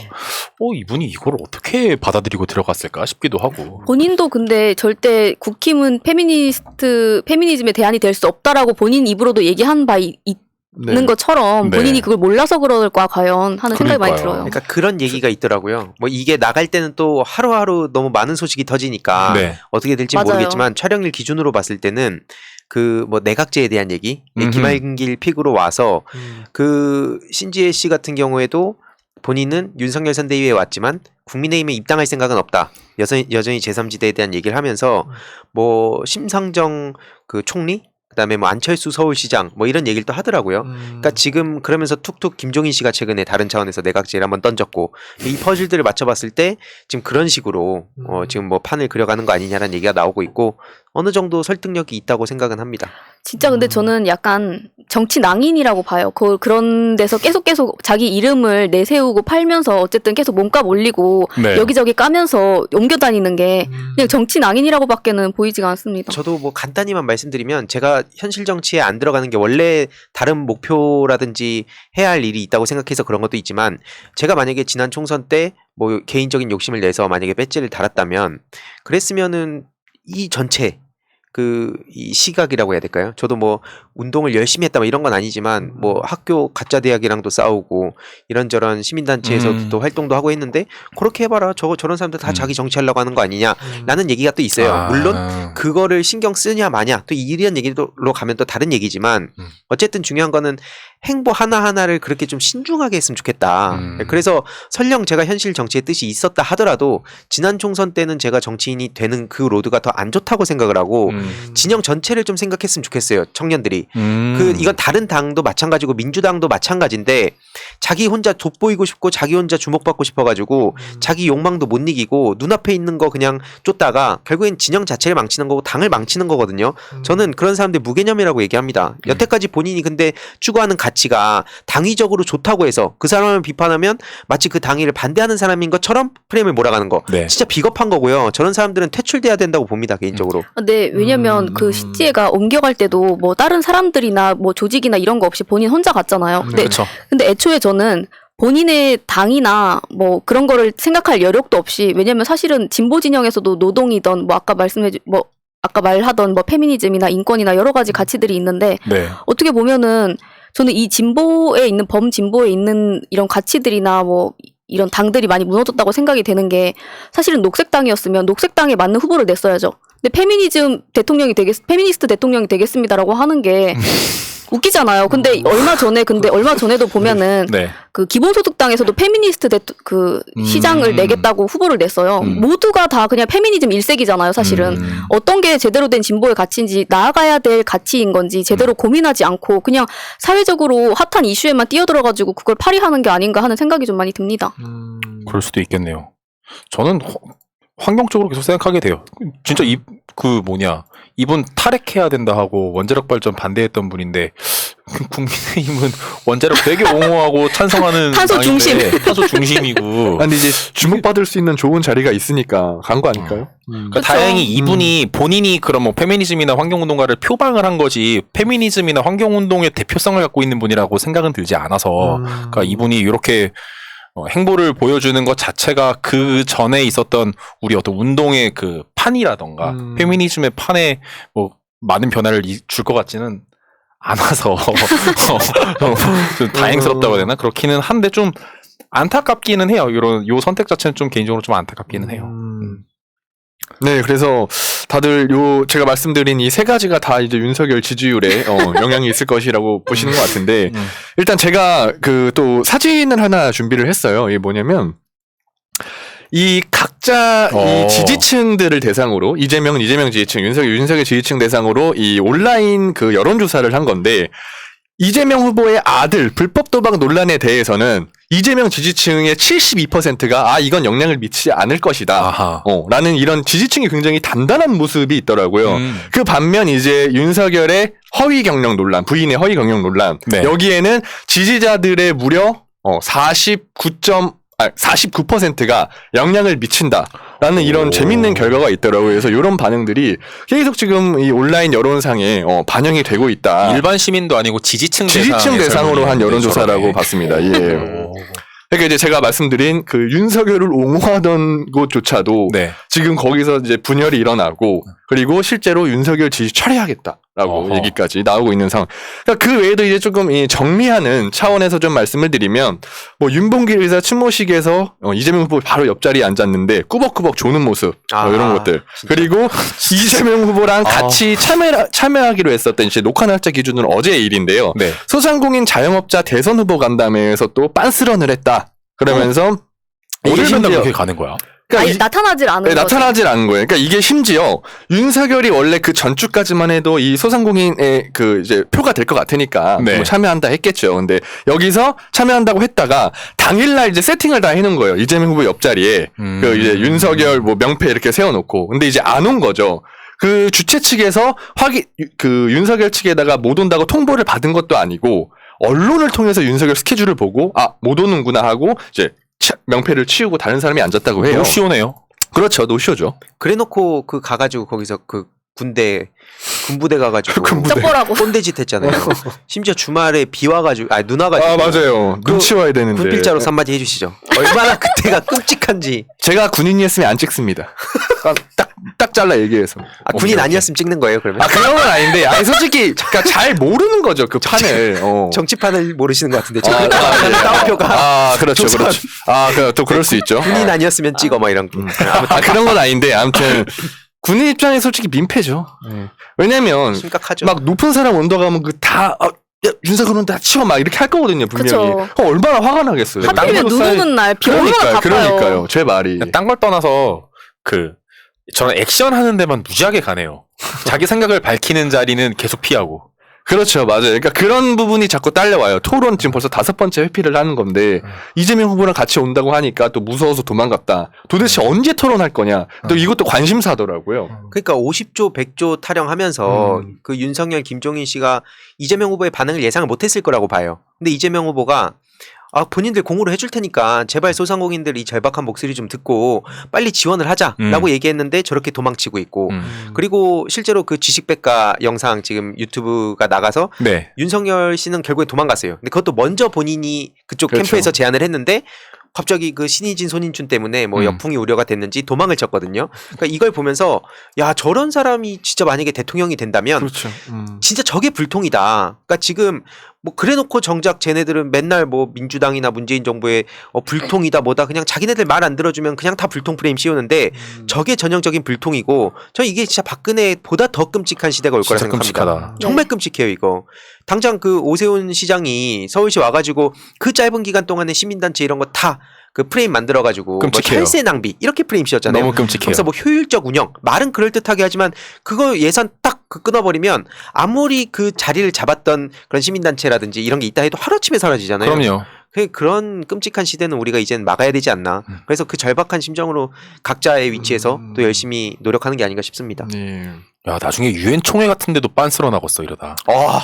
이분이 이걸 어떻게 받아들이고 들어갔을까 싶기도 하고. 본인도 근데 절대 국힘은 페미니즘의 대안이 될 수 없다라고 본인 입으로도 얘기한 바 있는 것처럼 본인이 그걸 몰라서 그럴까 과연 하는 생각이 많이 들어요. 그러니까 그런 얘기가 있더라고요. 뭐 이게 나갈 때는 또 하루하루 너무 많은 소식이 터지니까 어떻게 될지 모르겠지만 촬영일 기준으로 봤을 때는 그 뭐 내각제에 대한 얘기, 김한길 픽으로 와서 그 신지혜 씨 같은 경우에도 본인은 윤석열 선대위에 왔지만 국민의힘에 입당할 생각은 없다. 여전히 제3지대에 대한 얘기를 하면서 뭐 심상정 그 총리, 그다음에 뭐 안철수 서울시장 뭐 이런 얘기를 또 하더라고요. 그러니까 지금 그러면서 툭툭 김종인 씨가 최근에 다른 차원에서 내각제를 한번 던졌고 이 퍼즐들을 맞춰봤을 때 지금 그런 식으로 지금 뭐 판을 그려가는 거 아니냐라는 얘기가 나오고 있고 어느 정도 설득력이 있다고 생각은 합니다. 진짜 근데 저는 약간 정치 낭인이라고 봐요. 그런 데서 계속 자기 이름을 내세우고 팔면서 어쨌든 계속 몸값 올리고 여기저기 까면서 옮겨 다니는 게 그냥 정치 낭인이라고밖에는 보이지가 않습니다. 저도 뭐 간단히만 말씀드리면 제가 현실 정치에 안 들어가는 게 원래 다른 목표라든지 해야 할 일이 있다고 생각해서 그런 것도 있지만 제가 만약에 지난 총선 때 뭐 개인적인 욕심을 내서 만약에 배지를 달았다면 그랬으면은 이 전체 이 시각이라고 해야 될까요? 저도 뭐 운동을 열심히 했다 뭐 이런 건 아니지만 뭐 학교 가짜 대학이랑도 싸우고 이런저런 시민단체에서도 또 활동도 하고 했는데 그렇게 해봐라 저런 사람들 다 자기 정치하려고 하는 거 아니냐라는 얘기가 또 있어요. 물론 그거를 신경 쓰냐 마냐 또 이런 얘기로 가면 또 다른 얘기지만 어쨌든 중요한 거는 행보 하나하나를 그렇게 좀 신중하게 했으면 좋겠다. 그래서 설령 제가 현실 정치의 뜻이 있었다 하더라도 지난 총선 때는 제가 정치인이 되는 그 로드가 더 안 좋다고 생각을 하고 진영 전체를 좀 생각했으면 좋겠어요. 청년들이. 이건 다른 당도 마찬가지고 민주당도 마찬가지인데 자기 혼자 돋보이고 싶고 자기 혼자 주목받고 싶어가지고 자기 욕망도 못 이기고 눈앞에 있는 거 그냥 쫓다가 결국엔 진영 자체를 망치는 거고 당을 망치는 거거든요. 저는 그런 사람들 무개념이라고 얘기합니다. 여태까지 본인이 근데 추구하는 가치가 당위적으로 좋다고 해서 그 사람을 비판하면 마치 그 당위를 반대하는 사람인 것처럼 프레임을 몰아가는 거. 진짜 비겁한 거고요. 저런 사람들은 퇴출돼야 된다고 봅니다. 개인적으로. 네. 왜냐면 그 신지혜가 옮겨갈 때도 뭐 다른 사람들이나 뭐 조직이나 이런 거 없이 본인 혼자 갔잖아요. 근데 애초에 저는 본인의 당이나 뭐 그런 거를 생각할 여력도 없이 왜냐면 사실은 진보 진영에서도 노동이던 뭐 아까 말하던 뭐 페미니즘이나 인권이나 여러 가지 가치들이 있는데 어떻게 보면은 저는 이 진보에 있는 범진보에 있는 이런 가치들이나 뭐 이런 당들이 많이 무너졌다고 생각이 되는 게 사실은 녹색당이었으면 녹색당에 맞는 후보를 냈어야죠. 근데 페미니스트 대통령이 되겠습니다라고 하는 게 웃기잖아요. 근데 얼마 전에도 보면은 그 기본소득당에서도 페미니스트 시장을 내겠다고 후보를 냈어요. 모두가 다 그냥 페미니즘 일색이잖아요. 사실은 어떤 게 제대로 된 진보의 가치인지 나아가야 될 가치인 건지 제대로 고민하지 않고 그냥 사회적으로 핫한 이슈에만 뛰어들어가지고 그걸 파리하는 게 아닌가 하는 생각이 좀 많이 듭니다. 그럴 수도 있겠네요. 저는 환경적으로 계속 생각하게 돼요. 진짜 이분 탈핵해야 된다 하고 원자력 발전 반대했던 분인데 국민의힘은 원자력 되게 옹호하고 찬성하는 탄소 중심. 탄소 중심이고. 근데 이제 주목받을 수 있는 좋은 자리가 있으니까 간 거 아닐까요? 그러니까 다행히 이분이 본인이 그런 뭐 페미니즘이나 환경운동가를 표방을 한 거지 페미니즘이나 환경운동의 대표성을 갖고 있는 분이라고 생각은 들지 않아서 그러니까 이분이 이렇게 행보를 보여주는 것 자체가 그 전에 있었던 우리 어떤 운동의 그 판이라던가 페미니즘의 판에 뭐 많은 변화를 줄 것 같지는 않아서 좀 다행스럽다고 해야 되나 그렇기는 한데 좀 안타깝기는 해요. 요 선택 자체는 좀 개인적으로 좀 안타깝기는 해요. 네, 그래서 다들 제가 말씀드린 이 세 가지가 다 이제 윤석열 지지율에 영향이 있을 것이라고 보시는 것 같은데, 일단 제가 또 사진을 하나 준비를 했어요. 이게 뭐냐면, 이 각자 이 지지층들을 대상으로, 이재명 지지층, 윤석열 지지층 대상으로 이 온라인 그 여론조사를 한 건데, 이재명 후보의 아들 불법 도박 논란에 대해서는 이재명 지지층의 72%가 이건 영향을 미치지 않을 것이다. 라는 이런 지지층이 굉장히 단단한 모습이 있더라고요. 그 반면 이제 윤석열의 허위 경력 논란, 부인의 허위 경력 논란. 네. 여기에는 지지자들의 무려 49%가 영향을 미친다라는 이런 재밌는 결과가 있더라고요. 그래서 이런 반응들이 계속 지금 이 온라인 여론상에 반영이 되고 있다. 일반 시민도 아니고 지지층 대상으로 한 여론조사라고 봤습니다. 예. 그러니까 이제 제가 말씀드린 그 윤석열을 옹호하던 곳조차도 네. 지금 거기서 이제 분열이 일어나고 그리고 실제로 윤석열 지지 철회하겠다라고 얘기까지 나오고 있는 상황. 그러니까 그 외에도 이제 조금 이 정리하는 차원에서 좀 말씀을 드리면 뭐 윤봉길 의사 추모식에서 이재명 후보 바로 옆자리에 앉았는데 꾸벅꾸벅 조는 모습 이런 것들. 그리고 이재명 후보랑 같이 참여하기로 했었던 이제 녹화 날짜 기준으로 어제의 일인데요. 네. 소상공인 자영업자 대선 후보 간담회에서 또 빤스런을 했다. 그러면서 오늘 맨날 그렇게 가는 거야? 그러니까 나타나질 않은 거죠. 나타나질 않은 거예요. 그러니까 이게 심지어 윤석열이 원래 그 전주까지만 해도 이 소상공인의 그 이제 표가 될 것 같으니까 네. 뭐 참여한다 했겠죠. 근데 여기서 참여한다고 했다가 당일날 이제 세팅을 다 해놓은 거예요. 이재명 후보 옆자리에 그 이제 윤석열 뭐 명패 이렇게 세워놓고. 근데 이제 안 온 거죠. 그 주최 측에서 그 윤석열 측에다가 못 온다고 통보를 받은 것도 아니고 언론을 통해서 윤석열 스케줄을 보고 못 오는구나 하고 이제 명패를 치우고 다른 사람이 앉았다고 해요. 노쇼네요. 그렇죠. 노쇼죠. 그래놓고 가가지고 거기서 군부대 가가지고 쩍보라고. 꼰대짓 했잖아요. 심지어 주말에 비 와가지고 눈 와가지고 맞아요. 눈치 와야 되는데. 군필자로 한마디 해주시죠. 얼마나 그때가 끔찍한지. 제가 군인이었으면 안 찍습니다. 딱 잘라 얘기해서. 군인 아니었으면 찍는 거예요, 그러면? 그런 건 아닌데, 솔직히, 그러니까 잘 모르는 거죠, 그 판을. 정치판을 모르시는 것 같은데. 따옴표가. 그렇죠. 또 그럴 수 있죠. 군인 아니었으면 찍어, 이런 거. 그런 건 아닌데, 아무튼. 군인 입장에 솔직히 민폐죠. 왜냐면, 심각하죠. 막 높은 사람 온다고 하면 윤석열은 다 치워 막 이렇게 할 거거든요, 분명히. 얼마나 화가 나겠어요. 하필이면 눈 오는 날 비 얼마나 바빠요. 그러니까요. 제 말이. 딴 걸 떠나서 저는 액션 하는 데만 무지하게 가네요. 자기 생각을 밝히는 자리는 계속 피하고. 그렇죠, 맞아요. 그러니까 그런 부분이 자꾸 딸려와요. 토론 지금 벌써 5번째 회피를 하는 건데 이재명 후보랑 같이 온다고 하니까 또 무서워서 도망갔다. 도대체 언제 토론할 거냐? 또 이것도 관심사더라고요. 그러니까 50조, 100조 타령하면서 그 윤석열, 김종인 씨가 이재명 후보의 반응을 예상을 못했을 거라고 봐요. 근데 이재명 후보가 본인들 공으로 해줄 테니까 제발 소상공인들 이 절박한 목소리 좀 듣고 빨리 지원을 하자라고 얘기했는데 저렇게 도망치고 있고 그리고 실제로 그 지식백과 영상 지금 유튜브가 나가서 네. 윤석열 씨는 결국에 도망갔어요. 근데 그것도 먼저 본인이 그쪽 그렇죠. 캠프에서 제안을 했는데 갑자기 그 신의진 손인춘 때문에 뭐 역풍이 우려가 됐는지 도망을 쳤거든요. 그러니까 이걸 보면서 저런 사람이 진짜 만약에 대통령이 된다면 그렇죠. 진짜 저게 불통이다. 그러니까 지금 뭐 그래놓고 정작 쟤네들은 맨날 뭐 민주당이나 문재인 정부의 불통이다 뭐다 그냥 자기네들 말 안 들어주면 그냥 다 불통 프레임 씌우는데 저게 전형적인 불통이고 저 이게 진짜 박근혜보다 더 끔찍한 시대가 올 거라 생각합니다. 끔찍하다. 정말 끔찍해요 이거. 당장 그 오세훈 시장이 서울시 와가지고 그 짧은 기간 동안에 시민단체 이런 거 다 그 프레임 만들어가지고 뭐 혈세 낭비 이렇게 프레임 씌웠잖아요. 너무 끔찍해요. 그래서 뭐 효율적 운영 말은 그럴듯하게 하지만 그거 예산 딱 끊어버리면 아무리 그 자리를 잡았던 그런 시민단체라든지 이런 게 있다 해도 하루아침에 사라지잖아요. 그럼요. 그런 끔찍한 시대는 우리가 이제는 막아야 되지 않나. 그래서 그 절박한 심정으로 각자의 위치에서 또 열심히 노력하는 게 아닌가 싶습니다. 네. 야, 나중에 유엔 총회 같은 데도 빤스러 나갔어 이러다.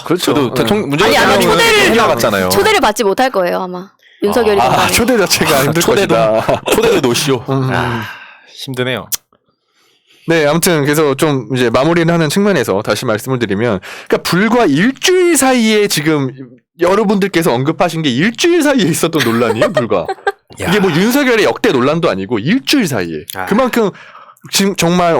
그렇죠. 문재인 아니, 초대를 나갔잖아요. 초대를 받지 못할 거예요 아마. 윤석열이 초대 자체가 힘들 것이다. 초대도 노쇼. 힘드네요. 네, 아무튼 그래서 좀 이제 마무리를 하는 측면에서 다시 말씀을 드리면, 그러니까 불과 일주일 사이에 지금 여러분들께서 언급하신 게 일주일 사이에 있었던 논란이에요, 불과. 이게 뭐 윤석열의 역대 논란도 아니고 일주일 사이에. 그만큼 지금 정말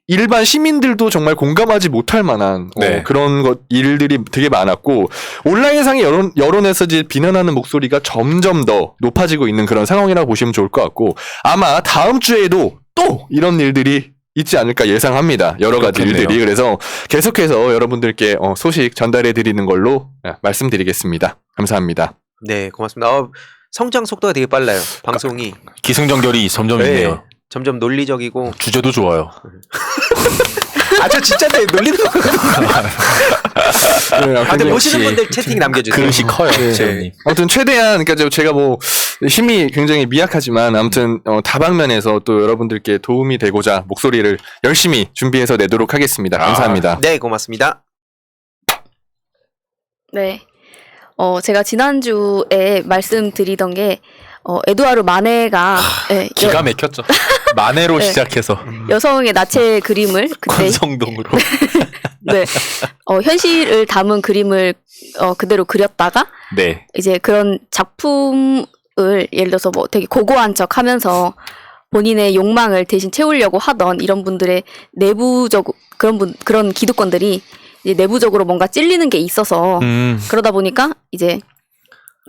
일반 시민들도 정말 공감하지 못할 만한 그런 일들이 되게 많았고 온라인상의 여론에서 이제 비난하는 목소리가 점점 더 높아지고 있는 그런 상황이라고 보시면 좋을 것 같고 아마 다음 주에도 또 이런 일들이 있지 않을까 예상합니다. 여러 가지 그렇겠네요. 일들이. 그래서 계속해서 여러분들께 소식 전달해 드리는 걸로 말씀드리겠습니다. 감사합니다. 네, 고맙습니다. 성장 속도가 되게 빨라요. 방송이. 기승전결이 점점 네, 있네요. 점점 논리적이고. 주제도 좋아요. 저 진짜 놀리는 거거든요. 다들 네, 보시는 역시 분들 채팅 남겨주세요. 그릇이 커요, 네. 재현님. 아무튼 최대한 그러니까 제가 뭐 힘이 굉장히 미약하지만 아무튼 다방면에서 또 여러분들께 도움이 되고자 목소리를 열심히 준비해서 내도록 하겠습니다. 감사합니다. 네, 고맙습니다. 네. 제가 지난주에 말씀드리던 게, 에두아르 마네가, 예, 기가 막혔죠. 만회로 네. 시작해서 여성의 나체 그림을 그때, 권성동으로. 네, 현실을 담은 그림을, 그대로 그렸다가, 네. 이제 그런 작품을 예를 들어서 뭐 되게 고고한 척 하면서 본인의 욕망을 대신 채우려고 하던 이런 분들의 그런 기득권들이 이제 내부적으로 뭔가 찔리는 게 있어서 그러다 보니까 이제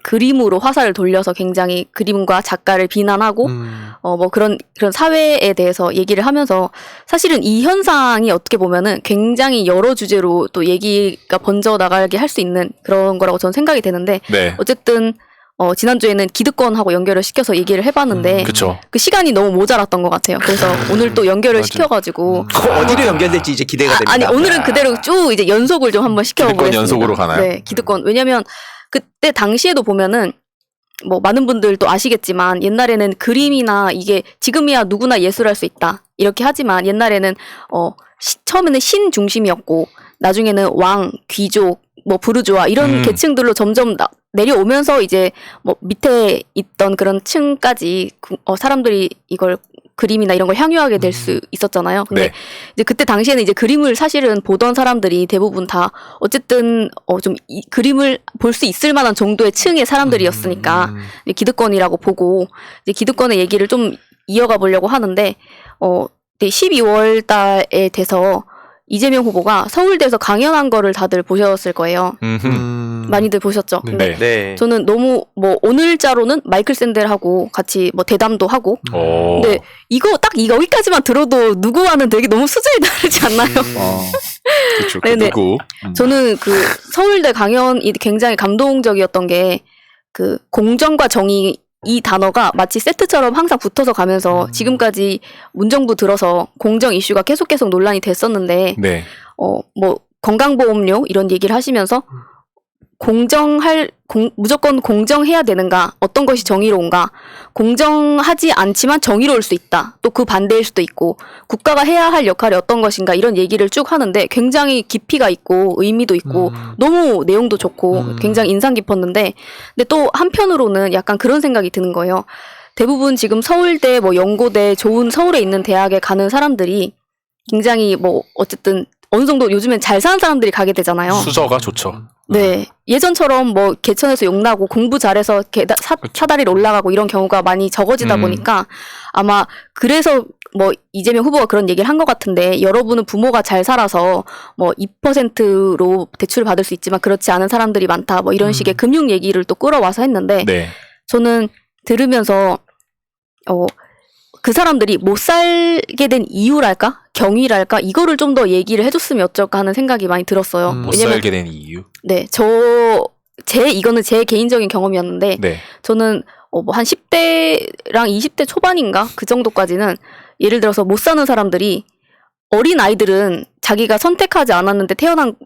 그림으로 화살을 돌려서 굉장히 그림과 작가를 비난하고 뭐 그런 사회에 대해서 얘기를 하면서 사실은 이 현상이 어떻게 보면은 굉장히 여러 주제로 또 얘기가 번져 나가게 할 수 있는 그런 거라고 저는 생각이 되는데 네. 어쨌든 지난주에는 기득권하고 연결을 시켜서 얘기를 해봤는데 그쵸. 그 시간이 너무 모자랐던 것 같아요. 그래서 오늘 또 연결을 시켜가지고 어디로 연결될지 이제 기대가 됩니다. 아니 오늘은 그대로 쭉 이제 연속을 좀 한번 시켜보겠습니다. 기득권 연속으로 가나요? 네, 기득권. 왜냐면 그때 당시에도 보면은 뭐 많은 분들도 아시겠지만 옛날에는 그림이나 이게 지금이야 누구나 예술할 수 있다 이렇게 하지만 옛날에는 처음에는 신 중심이었고 나중에는 왕, 귀족, 뭐 부르주아 이런 계층들로 점점 내려오면서 이제 뭐 밑에 있던 그런 층까지 사람들이 이걸 그림이나 이런 걸 향유하게 될 수 있었잖아요. 근데 네. 이제 그때 당시에는 이제 그림을 사실은 보던 사람들이 대부분 다 어쨌든 좀 그림을 볼 수 있을 만한 정도의 층의 사람들이었으니까 이제 기득권이라고 보고 이제 기득권의 얘기를 좀 이어가 보려고 하는데 12월 달에 돼서 이재명 후보가 서울대에서 강연한 거를 다들 보셨을 거예요. 많이들 보셨죠? 근데 네. 네. 저는 너무 뭐 오늘자로는 마이클 샌델하고 같이 뭐 대담도 하고 오. 근데 이거 여기까지만 들어도 누구와는 되게 너무 수준이 다르지 않나요? 그렇죠. 네네. 누구? 저는 그 서울대 강연이 굉장히 감동적이었던 게 그 공정과 정의 이 단어가 마치 세트처럼 항상 붙어서 가면서 지금까지 문정부 들어서 공정 이슈가 계속 논란이 됐었는데 네. 뭐 건강보험료 이런 얘기를 하시면서 무조건 공정해야 되는가? 어떤 것이 정의로운가? 공정하지 않지만 정의로울 수 있다. 또 그 반대일 수도 있고 국가가 해야 할 역할이 어떤 것인가? 이런 얘기를 쭉 하는데 굉장히 깊이가 있고 의미도 있고 너무 내용도 좋고 굉장히 인상 깊었는데 근데 또 한편으로는 약간 그런 생각이 드는 거예요. 대부분 지금 서울대, 뭐 연고대, 좋은 서울에 있는 대학에 가는 사람들이 굉장히 뭐 어쨌든 어느 정도 요즘엔 잘 사는 사람들이 가게 되잖아요. 수저가 좋죠. 네. 예전처럼 뭐 개천에서 욕나고 공부 잘해서 사다리를 올라가고 이런 경우가 많이 적어지다 보니까 아마 그래서 뭐 이재명 후보가 그런 얘기를 한 것 같은데 여러분은 부모가 잘 살아서 뭐 2%로 대출을 받을 수 있지만 그렇지 않은 사람들이 많다 뭐 이런 식의 금융 얘기를 또 끌어와서 했는데 네. 저는 들으면서 그 사람들이 못 살게 된 이유랄까? 경위랄까? 이거를 좀 더 얘기를 해줬으면 어쩔까 하는 생각이 많이 들었어요. 못 왜냐면 살게 된 이유. 네, 이거는 제 개인적인 경험이었는데 네. 저는 뭐 한 10대랑 20대 초반인가 그 정도까지는 예를 들어서 못 사는 사람들이 어린 아이들은 자기가 선택하지 않았는데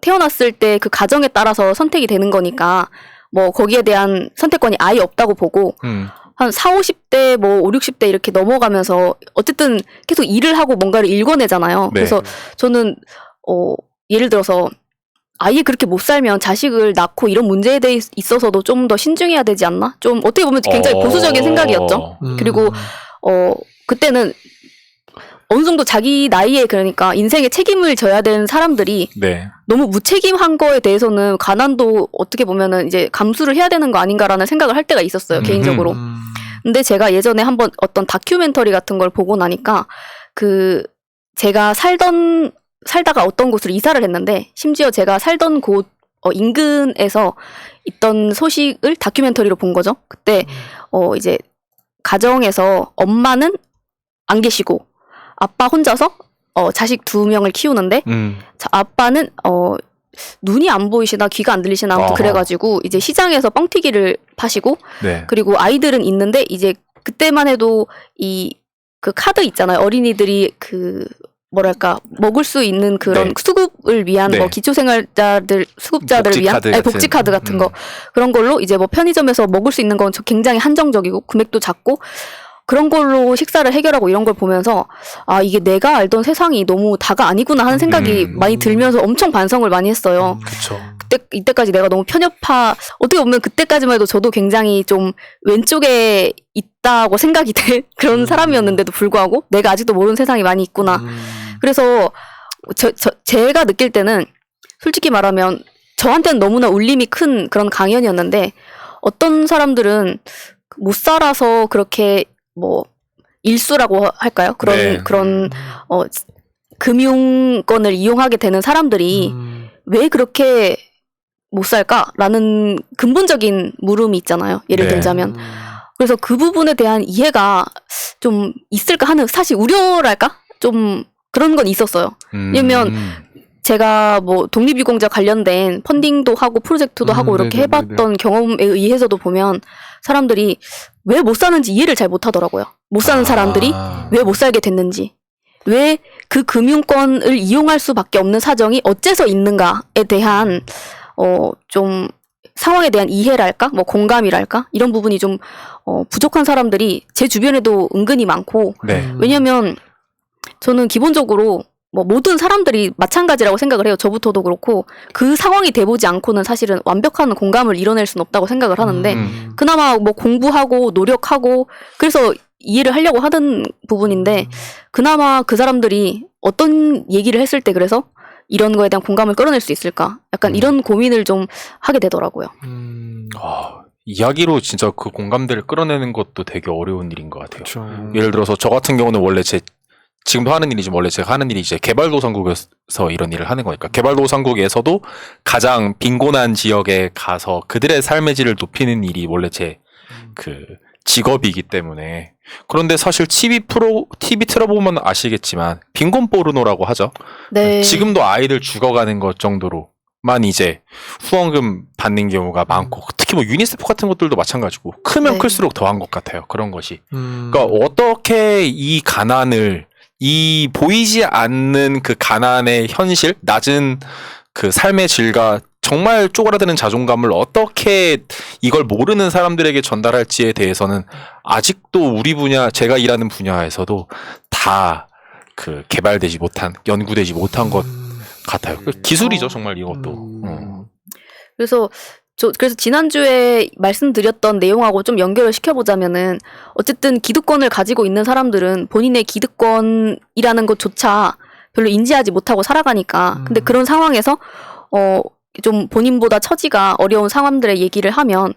태어났을 때 그 가정에 따라서 선택이 되는 거니까 뭐 거기에 대한 선택권이 아예 없다고 보고 한 40, 50대, 뭐 5, 60대 이렇게 넘어가면서 어쨌든 계속 일을 하고 뭔가를 읽어내잖아요. 네. 그래서 저는 예를 들어서 아예 그렇게 못 살면 자식을 낳고 이런 문제에 대해 있어서도 좀 더 신중해야 되지 않나? 좀 어떻게 보면 굉장히 보수적인 생각이었죠. 그리고 그때는 어느 정도 자기 나이에 그러니까 인생에 책임을 져야 되는 사람들이 네. 너무 무책임한 거에 대해서는 가난도 어떻게 보면은 이제 감수를 해야 되는 거 아닌가라는 생각을 할 때가 있었어요, 개인적으로. 근데 제가 예전에 한번 어떤 다큐멘터리 같은 걸 보고 나니까 제가 살다가 어떤 곳으로 이사를 했는데 심지어 제가 살던 곳 인근에서 있던 소식을 다큐멘터리로 본 거죠. 그때 이제 가정에서 엄마는 안 계시고 아빠 혼자서 자식 2명을 키우는데 아빠는 눈이 안 보이시나 귀가 안 들리시나 아무튼 그래가지고 이제 시장에서 뻥튀기를 파시고 네. 그리고 아이들은 있는데 이제 그때만 해도 그 카드 있잖아요. 어린이들이 뭐랄까 먹을 수 있는 그런 네. 수급을 위한 네. 뭐 기초생활자들 수급자들을 위한 복지 카드 같은 거 그런 걸로 이제 뭐 편의점에서 먹을 수 있는 건 굉장히 한정적이고 금액도 작고 그런 걸로 식사를 해결하고 이런 걸 보면서 아 이게 내가 알던 세상이 너무 다가 아니구나 하는 생각이 많이 들면서 엄청 반성을 많이 했어요. 그렇죠. 이때까지 내가 너무 어떻게 보면 그때까지만 해도 저도 굉장히 좀 왼쪽에 있다고 생각이 될 그런 사람이었는데도 불구하고 내가 아직도 모르는 세상이 많이 있구나. 그래서 제가 느낄 때는 솔직히 말하면 저한테는 너무나 울림이 큰 그런 강연이었는데 어떤 사람들은 못 살아서 그렇게 뭐 일수라고 할까요? 그런 금융권을 이용하게 되는 사람들이 왜 그렇게 못 살까라는 근본적인 물음이 있잖아요. 예를 들자면. 그래서 그 부분에 대한 이해가 좀 있을까 하는 사실 우려랄까? 좀 그런 건 있었어요. 왜냐면 제가 뭐 독립유공자 관련된 펀딩도 하고 프로젝트도 하고 이렇게 해봤던 경험에 의해서도 보면 사람들이 왜 못 사는지 이해를 잘 못하더라고요. 못 사는 사람들이 왜 못 살게 됐는지, 왜 그 금융권을 이용할 수밖에 없는 사정이 어째서 있는가에 대한 좀 상황에 대한 이해랄까, 뭐 공감이랄까 이런 부분이 좀 부족한 사람들이 제 주변에도 은근히 많고, 네. 왜냐면 저는 기본적으로 뭐 모든 사람들이 마찬가지라고 생각을 해요. 저부터도 그렇고 그 상황이 돼보지 않고는 사실은 완벽한 공감을 이뤄낼 수는 없다고 생각을 하는데 그나마 뭐 공부하고 노력하고 그래서 이해를 하려고 하던 부분인데 그나마 그 사람들이 어떤 얘기를 했을 때 그래서 이런 거에 대한 공감을 끌어낼 수 있을까? 약간 이런 고민을 좀 하게 되더라고요. 이야기로 진짜 그 공감대를 끌어내는 것도 되게 어려운 일인 것 같아요. 그쵸. 예를 들어서 저 같은 경우는 원래 지금도 하는 일이지만 원래 제가 하는 일이 이제 개발도상국에서 이런 일을 하는 거니까 개발도상국에서도 가장 빈곤한 지역에 가서 그들의 삶의 질을 높이는 일이 원래 제 그 직업이기 때문에. 그런데 사실 TV 틀어보면 아시겠지만 빈곤 포르노라고 하죠. 네. 지금도 아이들 죽어가는 것 정도로만 이제 후원금 받는 경우가 많고 특히 뭐 유니세프 같은 것들도 마찬가지고 크면 네. 클수록 더한 것 같아요. 그런 것이. 그러니까 어떻게 이 가난을 보이지 않는 그 가난의 현실, 낮은 그 삶의 질과 정말 쪼그라드는 자존감을 어떻게 이걸 모르는 사람들에게 전달할지에 대해서는 아직도 우리 분야, 제가 일하는 분야에서도 다 그 개발되지 못한, 연구되지 못한 것 같아요. 기술이죠, 정말 이것도. 그래서 지난주에 말씀드렸던 내용하고 좀 연결을 시켜보자면은 어쨌든 기득권을 가지고 있는 사람들은 본인의 기득권이라는 것조차 별로 인지하지 못하고 살아가니까 근데 그런 상황에서 좀 본인보다 처지가 어려운 사람들의 얘기를 하면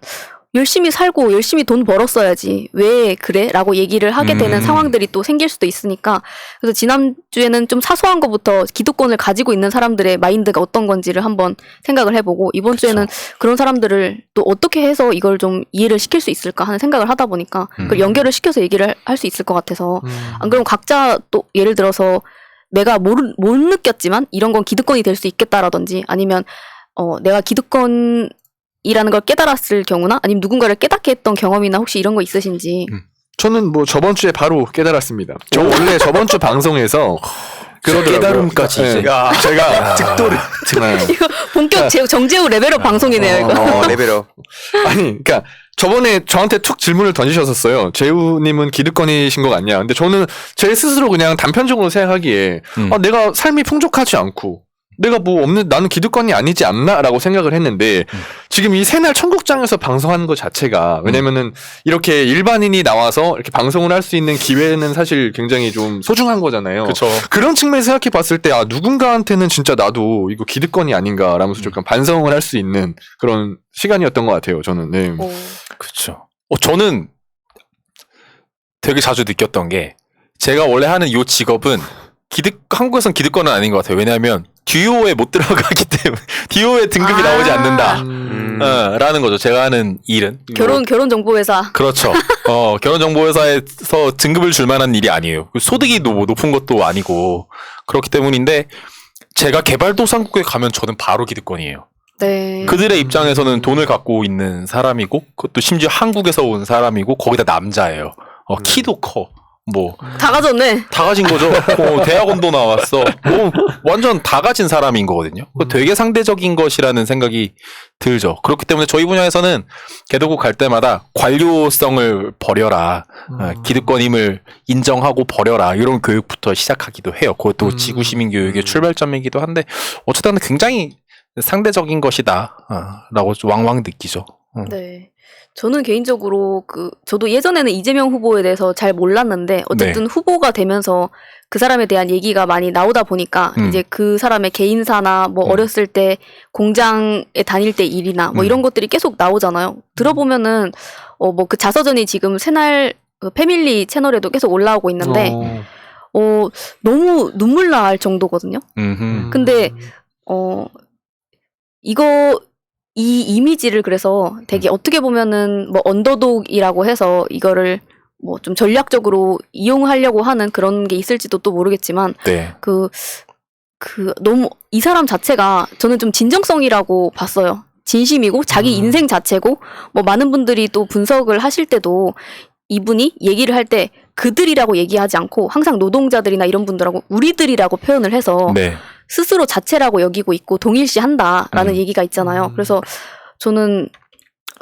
열심히 살고 열심히 돈 벌었어야지 왜 그래? 라고 얘기를 하게 되는 상황들이 또 생길 수도 있으니까 그래서 지난주에는 좀 사소한 것부터 기득권을 가지고 있는 사람들의 마인드가 어떤 건지를 한번 생각을 해보고 이번 주에는 그런 사람들을 또 어떻게 해서 이걸 좀 이해를 시킬 수 있을까 하는 생각을 하다 보니까 그걸 연결을 시켜서 얘기를 할 수 있을 것 같아서 안 그러면 각자 또 예를 들어서 내가 못 느꼈지만 이런 건 기득권이 될 수 있겠다라든지 아니면 내가 기득권이라는 걸 깨달았을 경우나 아니면 누군가를 깨닫게 했던 경험이나 혹시 이런 거 있으신지. 저는 뭐 저번 주에 바로 깨달았습니다. 저 원래 저번 주 방송에서 그러더라고요. 깨달음까지 이제. 제가 득도를 이거 본격 정재우 레벨업 방송이네요, 이거. 레벨업. 아니, 그러니까 저번에 저한테 툭 질문을 던지셨었어요. 재우님은 기득권이신 것 같냐? 근데 저는 제 스스로 그냥 단편적으로 생각하기에 내가 삶이 풍족하지 않고 내가 뭐 없는 나는 기득권이 아니지 않나라고 생각을 했는데 지금 이 새날 청국장에서 방송하는 것 자체가 왜냐면은 이렇게 일반인이 나와서 이렇게 방송을 할 수 있는 기회는 사실 굉장히 좀 소중한 거잖아요. 그쵸. 그런 측면에서 생각해 봤을 때 누군가한테는 진짜 나도 이거 기득권이 아닌가라면서 약간 반성을 할 수 있는 그런 시간이었던 것 같아요. 저는. 네. 그렇죠. 저는 되게 자주 느꼈던 게 제가 원래 하는 이 직업은 한국에선 기득권은 아닌 것 같아요. 왜냐하면 듀오에 못 들어가기 때문에 듀오에 등급이 아. 나오지 않는다. 라는 거죠. 제가 하는 일은 결혼 정보회사. 그렇죠. 결혼정보회사에서 등급을 줄 만한 일이 아니에요. 소득이 높은 것도 아니고 그렇기 때문인데 제가 개발도상국에 가면 저는 바로 기득권이에요. 네. 그들의 입장에서는 돈을 갖고 있는 사람이고 그것도 심지어 한국에서 온 사람이고 거기다 남자예요. 키도 커. 뭐 다 가졌네. 다 가진 거죠. 대학원도 나왔어. 뭐 완전 다 가진 사람인 거거든요. 그거 되게 상대적인 것이라는 생각이 들죠. 그렇기 때문에 저희 분야에서는 개도국 갈 때마다 관료성을 버려라. 기득권임을 인정하고 버려라. 이런 교육부터 시작하기도 해요. 그것도 지구시민 교육의 출발점이기도 한데 어쨌든 굉장히 상대적인 것이다. 라고 좀 왕왕 느끼죠. 네. 저는 개인적으로 저도 예전에는 이재명 후보에 대해서 잘 몰랐는데 어쨌든 후보가 되면서 그 사람에 대한 얘기가 많이 나오다 보니까 이제 그 사람의 개인사나 뭐 어렸을 때 공장에 다닐 때 일이나 뭐 이런 것들이 계속 나오잖아요. 들어보면은 뭐 그 자서전이 지금 새날 패밀리 채널에도 계속 올라오고 있는데 너무 눈물 날 정도거든요. 근데 이 이미지를 그래서 되게 어떻게 보면은 뭐 언더독이라고 해서 이거를 뭐 좀 전략적으로 이용하려고 하는 그런 게 있을지도 또 모르겠지만 네. 너무 이 사람 자체가 저는 좀 진정성이라고 봤어요. 진심이고 자기 인생 자체고 뭐 많은 분들이 또 분석을 하실 때도 이분이 얘기를 할 때 그들이라고 얘기하지 않고 항상 노동자들이나 이런 분들하고 우리들이라고 표현을 해서 네. 스스로 자체라고 여기고 있고 동일시한다라는 얘기가 있잖아요. 그래서 저는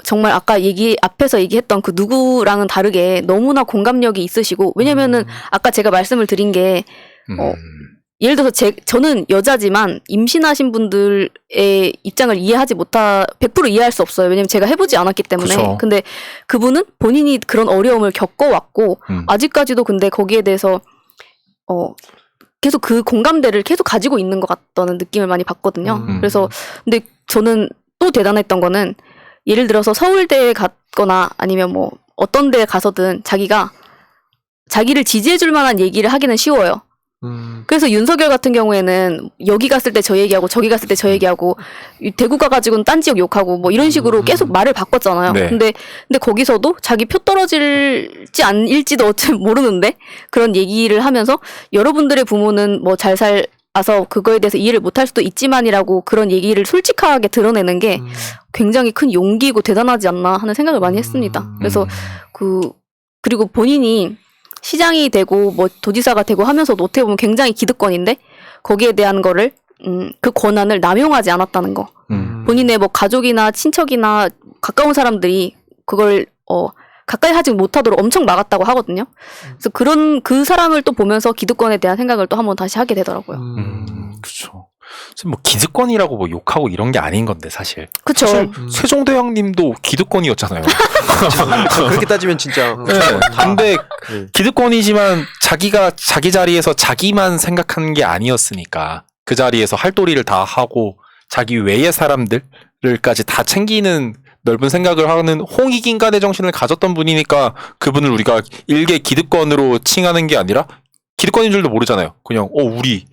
정말 아까 앞에서 얘기했던 그 누구랑은 다르게 너무나 공감력이 있으시고 왜냐면은 아까 제가 말씀을 드린 게 예를 들어서 저는 여자지만 임신하신 분들의 입장을 100% 이해할 수 없어요. 왜냐면 제가 해보지 않았기 때문에. 그쵸. 근데 그분은 본인이 그런 어려움을 겪어왔고 아직까지도 근데 거기에 대해서 계속 그 공감대를 계속 가지고 있는 것 같다는 느낌을 많이 받거든요. 그래서 근데 저는 또 대단했던 거는 예를 들어서 서울대에 갔거나 아니면 뭐 어떤 데에 가서든 자기를 지지해줄 만한 얘기를 하기는 쉬워요. 그래서 윤석열 같은 경우에는 여기 갔을 때 저 얘기하고 저기 갔을 때 저 얘기하고 대구 가가지고는 딴 지역 욕하고 뭐 이런 식으로 계속 말을 바꿨잖아요. 네. 근데 거기서도 자기 표 떨어질지 아닐지도 어찌 모르는데 그런 얘기를 하면서 여러분들의 부모는 뭐 잘 살아서 그거에 대해서 이해를 못할 수도 있지만이라고 그런 얘기를 솔직하게 드러내는 게 굉장히 큰 용기이고 대단하지 않나 하는 생각을 많이 했습니다. 그래서 그리고 본인이 시장이 되고 뭐 도지사가 되고 하면서도 어떻게 보면 굉장히 기득권인데 거기에 대한 거를 그 권한을 남용하지 않았다는 거. 본인의 뭐 가족이나 친척이나 가까운 사람들이 그걸 가까이 하지 못하도록 엄청 막았다고 하거든요. 그래서 그 사람을 또 보면서 기득권에 대한 생각을 또 한번 다시 하게 되더라고요. 그렇죠. 뭐 기득권이라고 뭐 욕하고 이런 게 아닌 건데 사실. 그쵸. 사실 세종대왕님도 기득권이었잖아요. 그렇게 따지면 진짜. 네. 근데 기득권이지만 자기가 자기 자리에서 자기만 생각하는 게 아니었으니까 그 자리에서 할 도리를 다 하고 자기 외의 사람들을까지 다 챙기는 넓은 생각을 하는 홍익인간의 정신을 가졌던 분이니까 그분을 우리가 일개 기득권으로 칭하는 게 아니라 기득권인 줄도 모르잖아요. 그냥 우리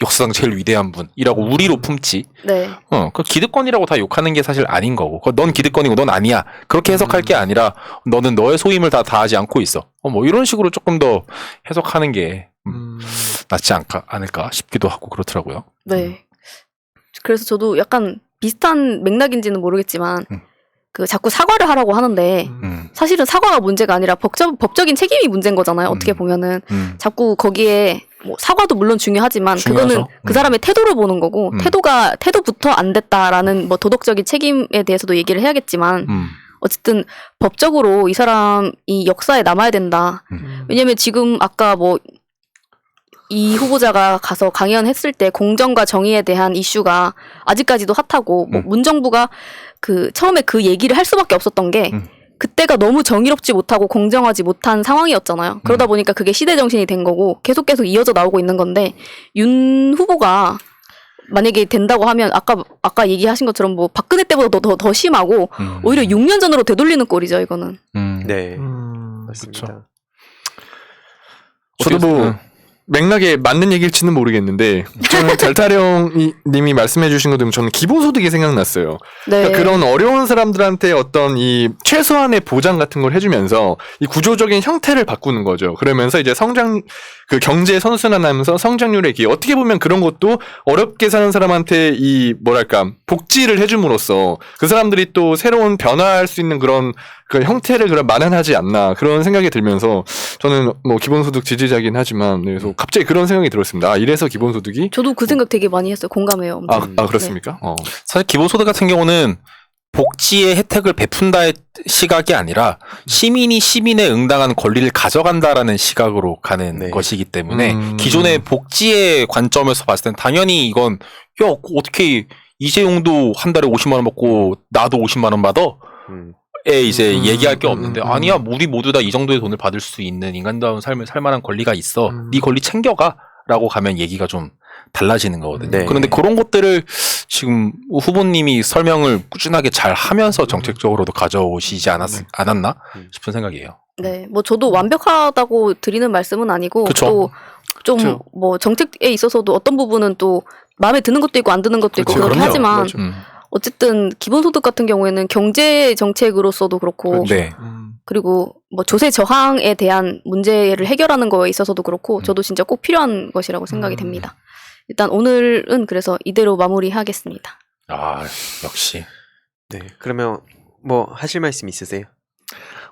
역사상 제일 위대한 분이라고 우리로 품지. 네. 그 기득권이라고 다 욕하는 게 사실 아닌 거고. 넌 기득권이고 넌 아니야. 그렇게 해석할 게 아니라 너는 너의 소임을 다 다하지 않고 있어. 뭐 이런 식으로 조금 더 해석하는 게 낫지 않을까 싶기도 하고 그렇더라고요. 네. 그래서 저도 약간 비슷한 맥락인지는 모르겠지만 자꾸 사과를 하라고 하는데 사실은 사과가 문제가 아니라 법적인 책임이 문제인 거잖아요. 어떻게 보면은 자꾸 거기에 뭐 사과도 물론 중요하지만 중요하죠. 그거는 그 사람의 태도를 보는 거고 태도부터 안 됐다라는 뭐 도덕적인 책임에 대해서도 얘기를 해야겠지만 어쨌든 법적으로 이 사람이 역사에 남아야 된다. 왜냐면 지금 아까 뭐 이 후보자가 가서 강연했을 때 공정과 정의에 대한 이슈가 아직까지도 핫하고 뭐 문정부가 처음에 그 얘기를 할 수밖에 없었던 게 그때가 너무 정의롭지 못하고 공정하지 못한 상황이었잖아요. 그러다 보니까 그게 시대 정신이 된 거고 계속 이어져 나오고 있는 건데 윤 후보가 만약에 된다고 하면 아까 얘기하신 것처럼 뭐 박근혜 때보다 더 심하고 오히려 6년 전으로 되돌리는 꼴이죠, 이거는. 네. 맞습니다. 저도 뭐 맥락에 맞는 얘기일지는 모르겠는데 저는 달타령님이 말씀해주신 거 들으면 저는 기본소득이 생각났어요. 네. 그러니까 그런 어려운 사람들한테 어떤 이 최소한의 보장 같은 걸 해주면서 이 구조적인 형태를 바꾸는 거죠. 그러면서 이제 그 경제 선순환하면서 성장률의 기 어떻게 보면 그런 것도 어렵게 사는 사람한테 이 뭐랄까 복지를 해줌으로써 그 사람들이 또 새로운 변화할 수 있는 그런 그 형태를 그런 마련하지 않나 그런 생각이 들면서 저는 뭐 기본소득 지지자긴 하지만 네, 그래서 갑자기 그런 생각이 들었습니다. 아, 이래서 기본소득이 저도 그 생각 되게 많이 했어요. 공감해요. 엄청. 그렇습니까? 사실 기본소득 같은 경우는 복지의 혜택을 베푼다의 시각이 아니라 시민이 시민에 응당한 권리를 가져간다라는 시각으로 가는 네. 것이기 때문에 기존의 복지의 관점에서 봤을 땐 당연히 이건 야 어떻게 이재용도 한 달에 50만 원 받고 나도 50만 원 받아? 에 이제 얘기할 게 없는데 아니야 우리 모두 다 이 정도의 돈을 받을 수 있는 인간다운 삶을 살 만한 권리가 있어. 네 권리 챙겨가라고 가면 얘기가 좀 달라지는 거거든요. 네. 그런데 그런 것들을 지금 후보님이 설명을 꾸준하게 잘 하면서 정책적으로도 가져오시지 않았나 싶은 생각이에요. 네, 뭐 저도 완벽하다고 드리는 말씀은 아니고 그쵸. 또 좀 그쵸. 뭐 정책에 있어서도 어떤 부분은 또 마음에 드는 것도 있고 안 드는 것도 있고 그쵸, 그렇긴 그럼요. 하지만 맞아. 어쨌든 기본소득 같은 경우에는 경제 정책으로서도 그렇고 네. 그리고 뭐 조세 저항에 대한 문제를 해결하는 거에 있어서도 그렇고 저도 진짜 꼭 필요한 것이라고 생각이 됩니다. 일단 오늘은 그래서 이대로 마무리하겠습니다. 아 역시. 네. 그러면 뭐 하실 말씀 있으세요?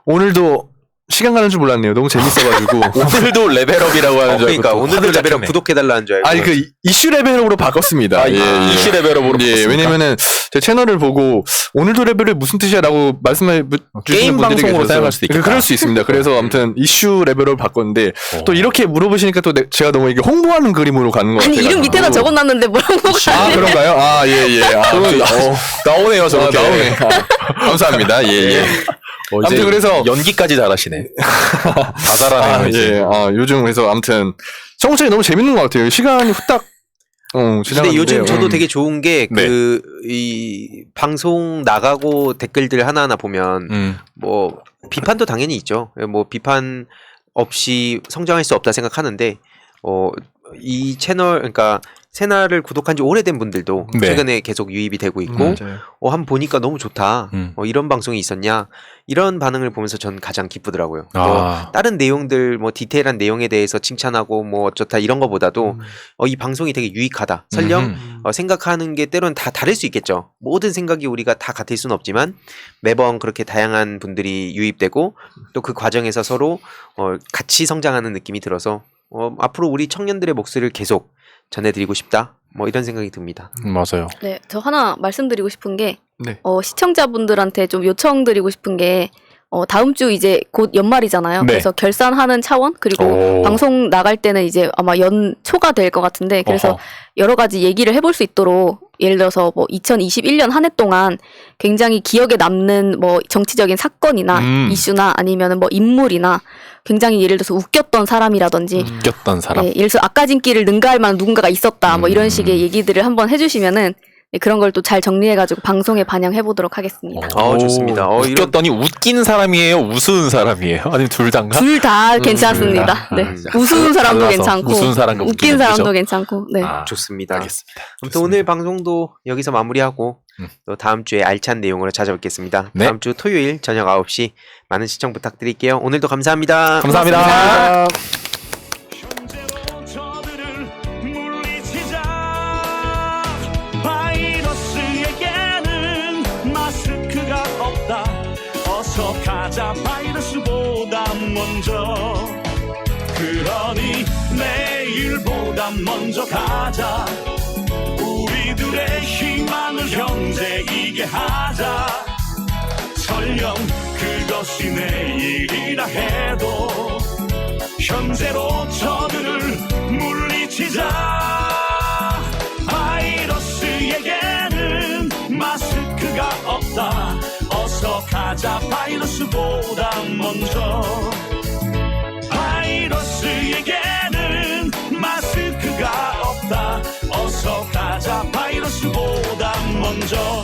오늘도 시간 가는 줄 몰랐네요. 너무 재밌어가지고. 오늘도 레벨업이라고 하는 줄 그러니까 알고 오늘도 레벨업 구독해달라는 줄 알고. 아니 그 이슈 레벨업으로 바꿨습니다. 아, 이슈 레벨업으로 예, 바꿨습니까? 왜냐면은 제 채널을 보고 오늘도 레벨이 무슨 뜻이야라고 말씀해 주시는 게임 분들이 방송으로 계셔서 사용할 수도 있겠다. 그럴 수 있습니다. 그래서 아무튼 이슈 레벨업을 바꿨는데 또 이렇게 물어보시니까 또 제가 너무 이게 홍보하는 그림으로 가는 것 같아요. 아니 이름 밑에다 적어놨는데 뭐라고 아 그런가요? 아 예예. 나오네요 저렇게. 나오네. 감사합니다. 예예. 이제 아무튼 그래서 연기까지 잘하시네. 다 잘하네요 이제. 예. 요즘 그래서 아무튼 청취자 너무 재밌는 것 같아요. 시간이 후딱 근데 지나갔는데요. 요즘 저도 되게 좋은 게 네. 이 방송 나가고 댓글들 하나하나 보면 뭐 비판도 당연히 있죠. 뭐 비판 없이 성장할 수 없다 생각하는데 이 채널 그러니까 채널을 구독한 지 오래된 분들도 네. 최근에 계속 유입이 되고 있고 맞아요. 한번 보니까 너무 좋다. 이런 방송이 있었냐 이런 반응을 보면서 전 가장 기쁘더라고요. 아. 다른 내용들 뭐 디테일한 내용에 대해서 칭찬하고 뭐 어쩌다 이런 거보다도 이 방송이 되게 유익하다. 설령 생각하는 게 때로는 다 다를 수 있겠죠. 모든 생각이 우리가 다 같을 수는 없지만 매번 그렇게 다양한 분들이 유입되고 또 그 과정에서 서로 같이 성장하는 느낌이 들어서 앞으로 우리 청년들의 목소리를 계속 전해드리고 싶다. 뭐 이런 생각이 듭니다. 맞아요. 네, 저 하나 말씀드리고 싶은 게 네. 시청자분들한테 좀 요청드리고 싶은 게 다음 주 이제 곧 연말이잖아요. 네. 그래서 결산하는 차원 그리고 오. 방송 나갈 때는 이제 아마 연초가 될 것 같은데 그래서 어허. 여러 가지 얘기를 해볼 수 있도록 예를 들어서 뭐 2021년 한 해 동안 굉장히 기억에 남는 뭐 정치적인 사건이나 이슈나 아니면은 뭐 인물이나 굉장히 예를 들어서 웃겼던 사람이라든지 웃겼던 사람. 예, 예를 들어서 앞가짐길을 능가할 만한 누군가가 있었다 뭐 이런 식의 얘기들을 한번 해주시면은 그런 걸 또 잘 정리해가지고 방송에 반영해보도록 하겠습니다. 좋습니다. 웃겼더니 웃긴 사람이에요? 우스운 사람이에요? 아니면 둘 다인가? 둘 다 괜찮습니다. 네. 우스운 사람도 달라서 괜찮고 우스운 사람과 웃긴 웃기는 사람도 거죠? 괜찮고 네. 좋습니다. 알겠습니다. 아무튼 오늘 방송도 여기서 마무리하고 또 다음 주에 알찬 내용으로 찾아뵙겠습니다. 네. 다음 주 토요일 저녁 9시 많은 시청 부탁드릴게요. 오늘도 감사합니다. 감사합니다. 현재로 저들을 물리치자. 바이러스에게는 마스크가 없다. 어서 가자 바이러스보다 먼저. 그러니 내일보다 먼저 가자. 우리들의 희망을 형제이게 하자. 설령 그것이 내일이라 해도 현재로 저들을 물리치자. 바이러스에게는 마스크가 없다. 어서 가자 바이러스보다 먼저. 바이러스에게는 마스크가 없다. 어서 가자 바이러스보다 먼저.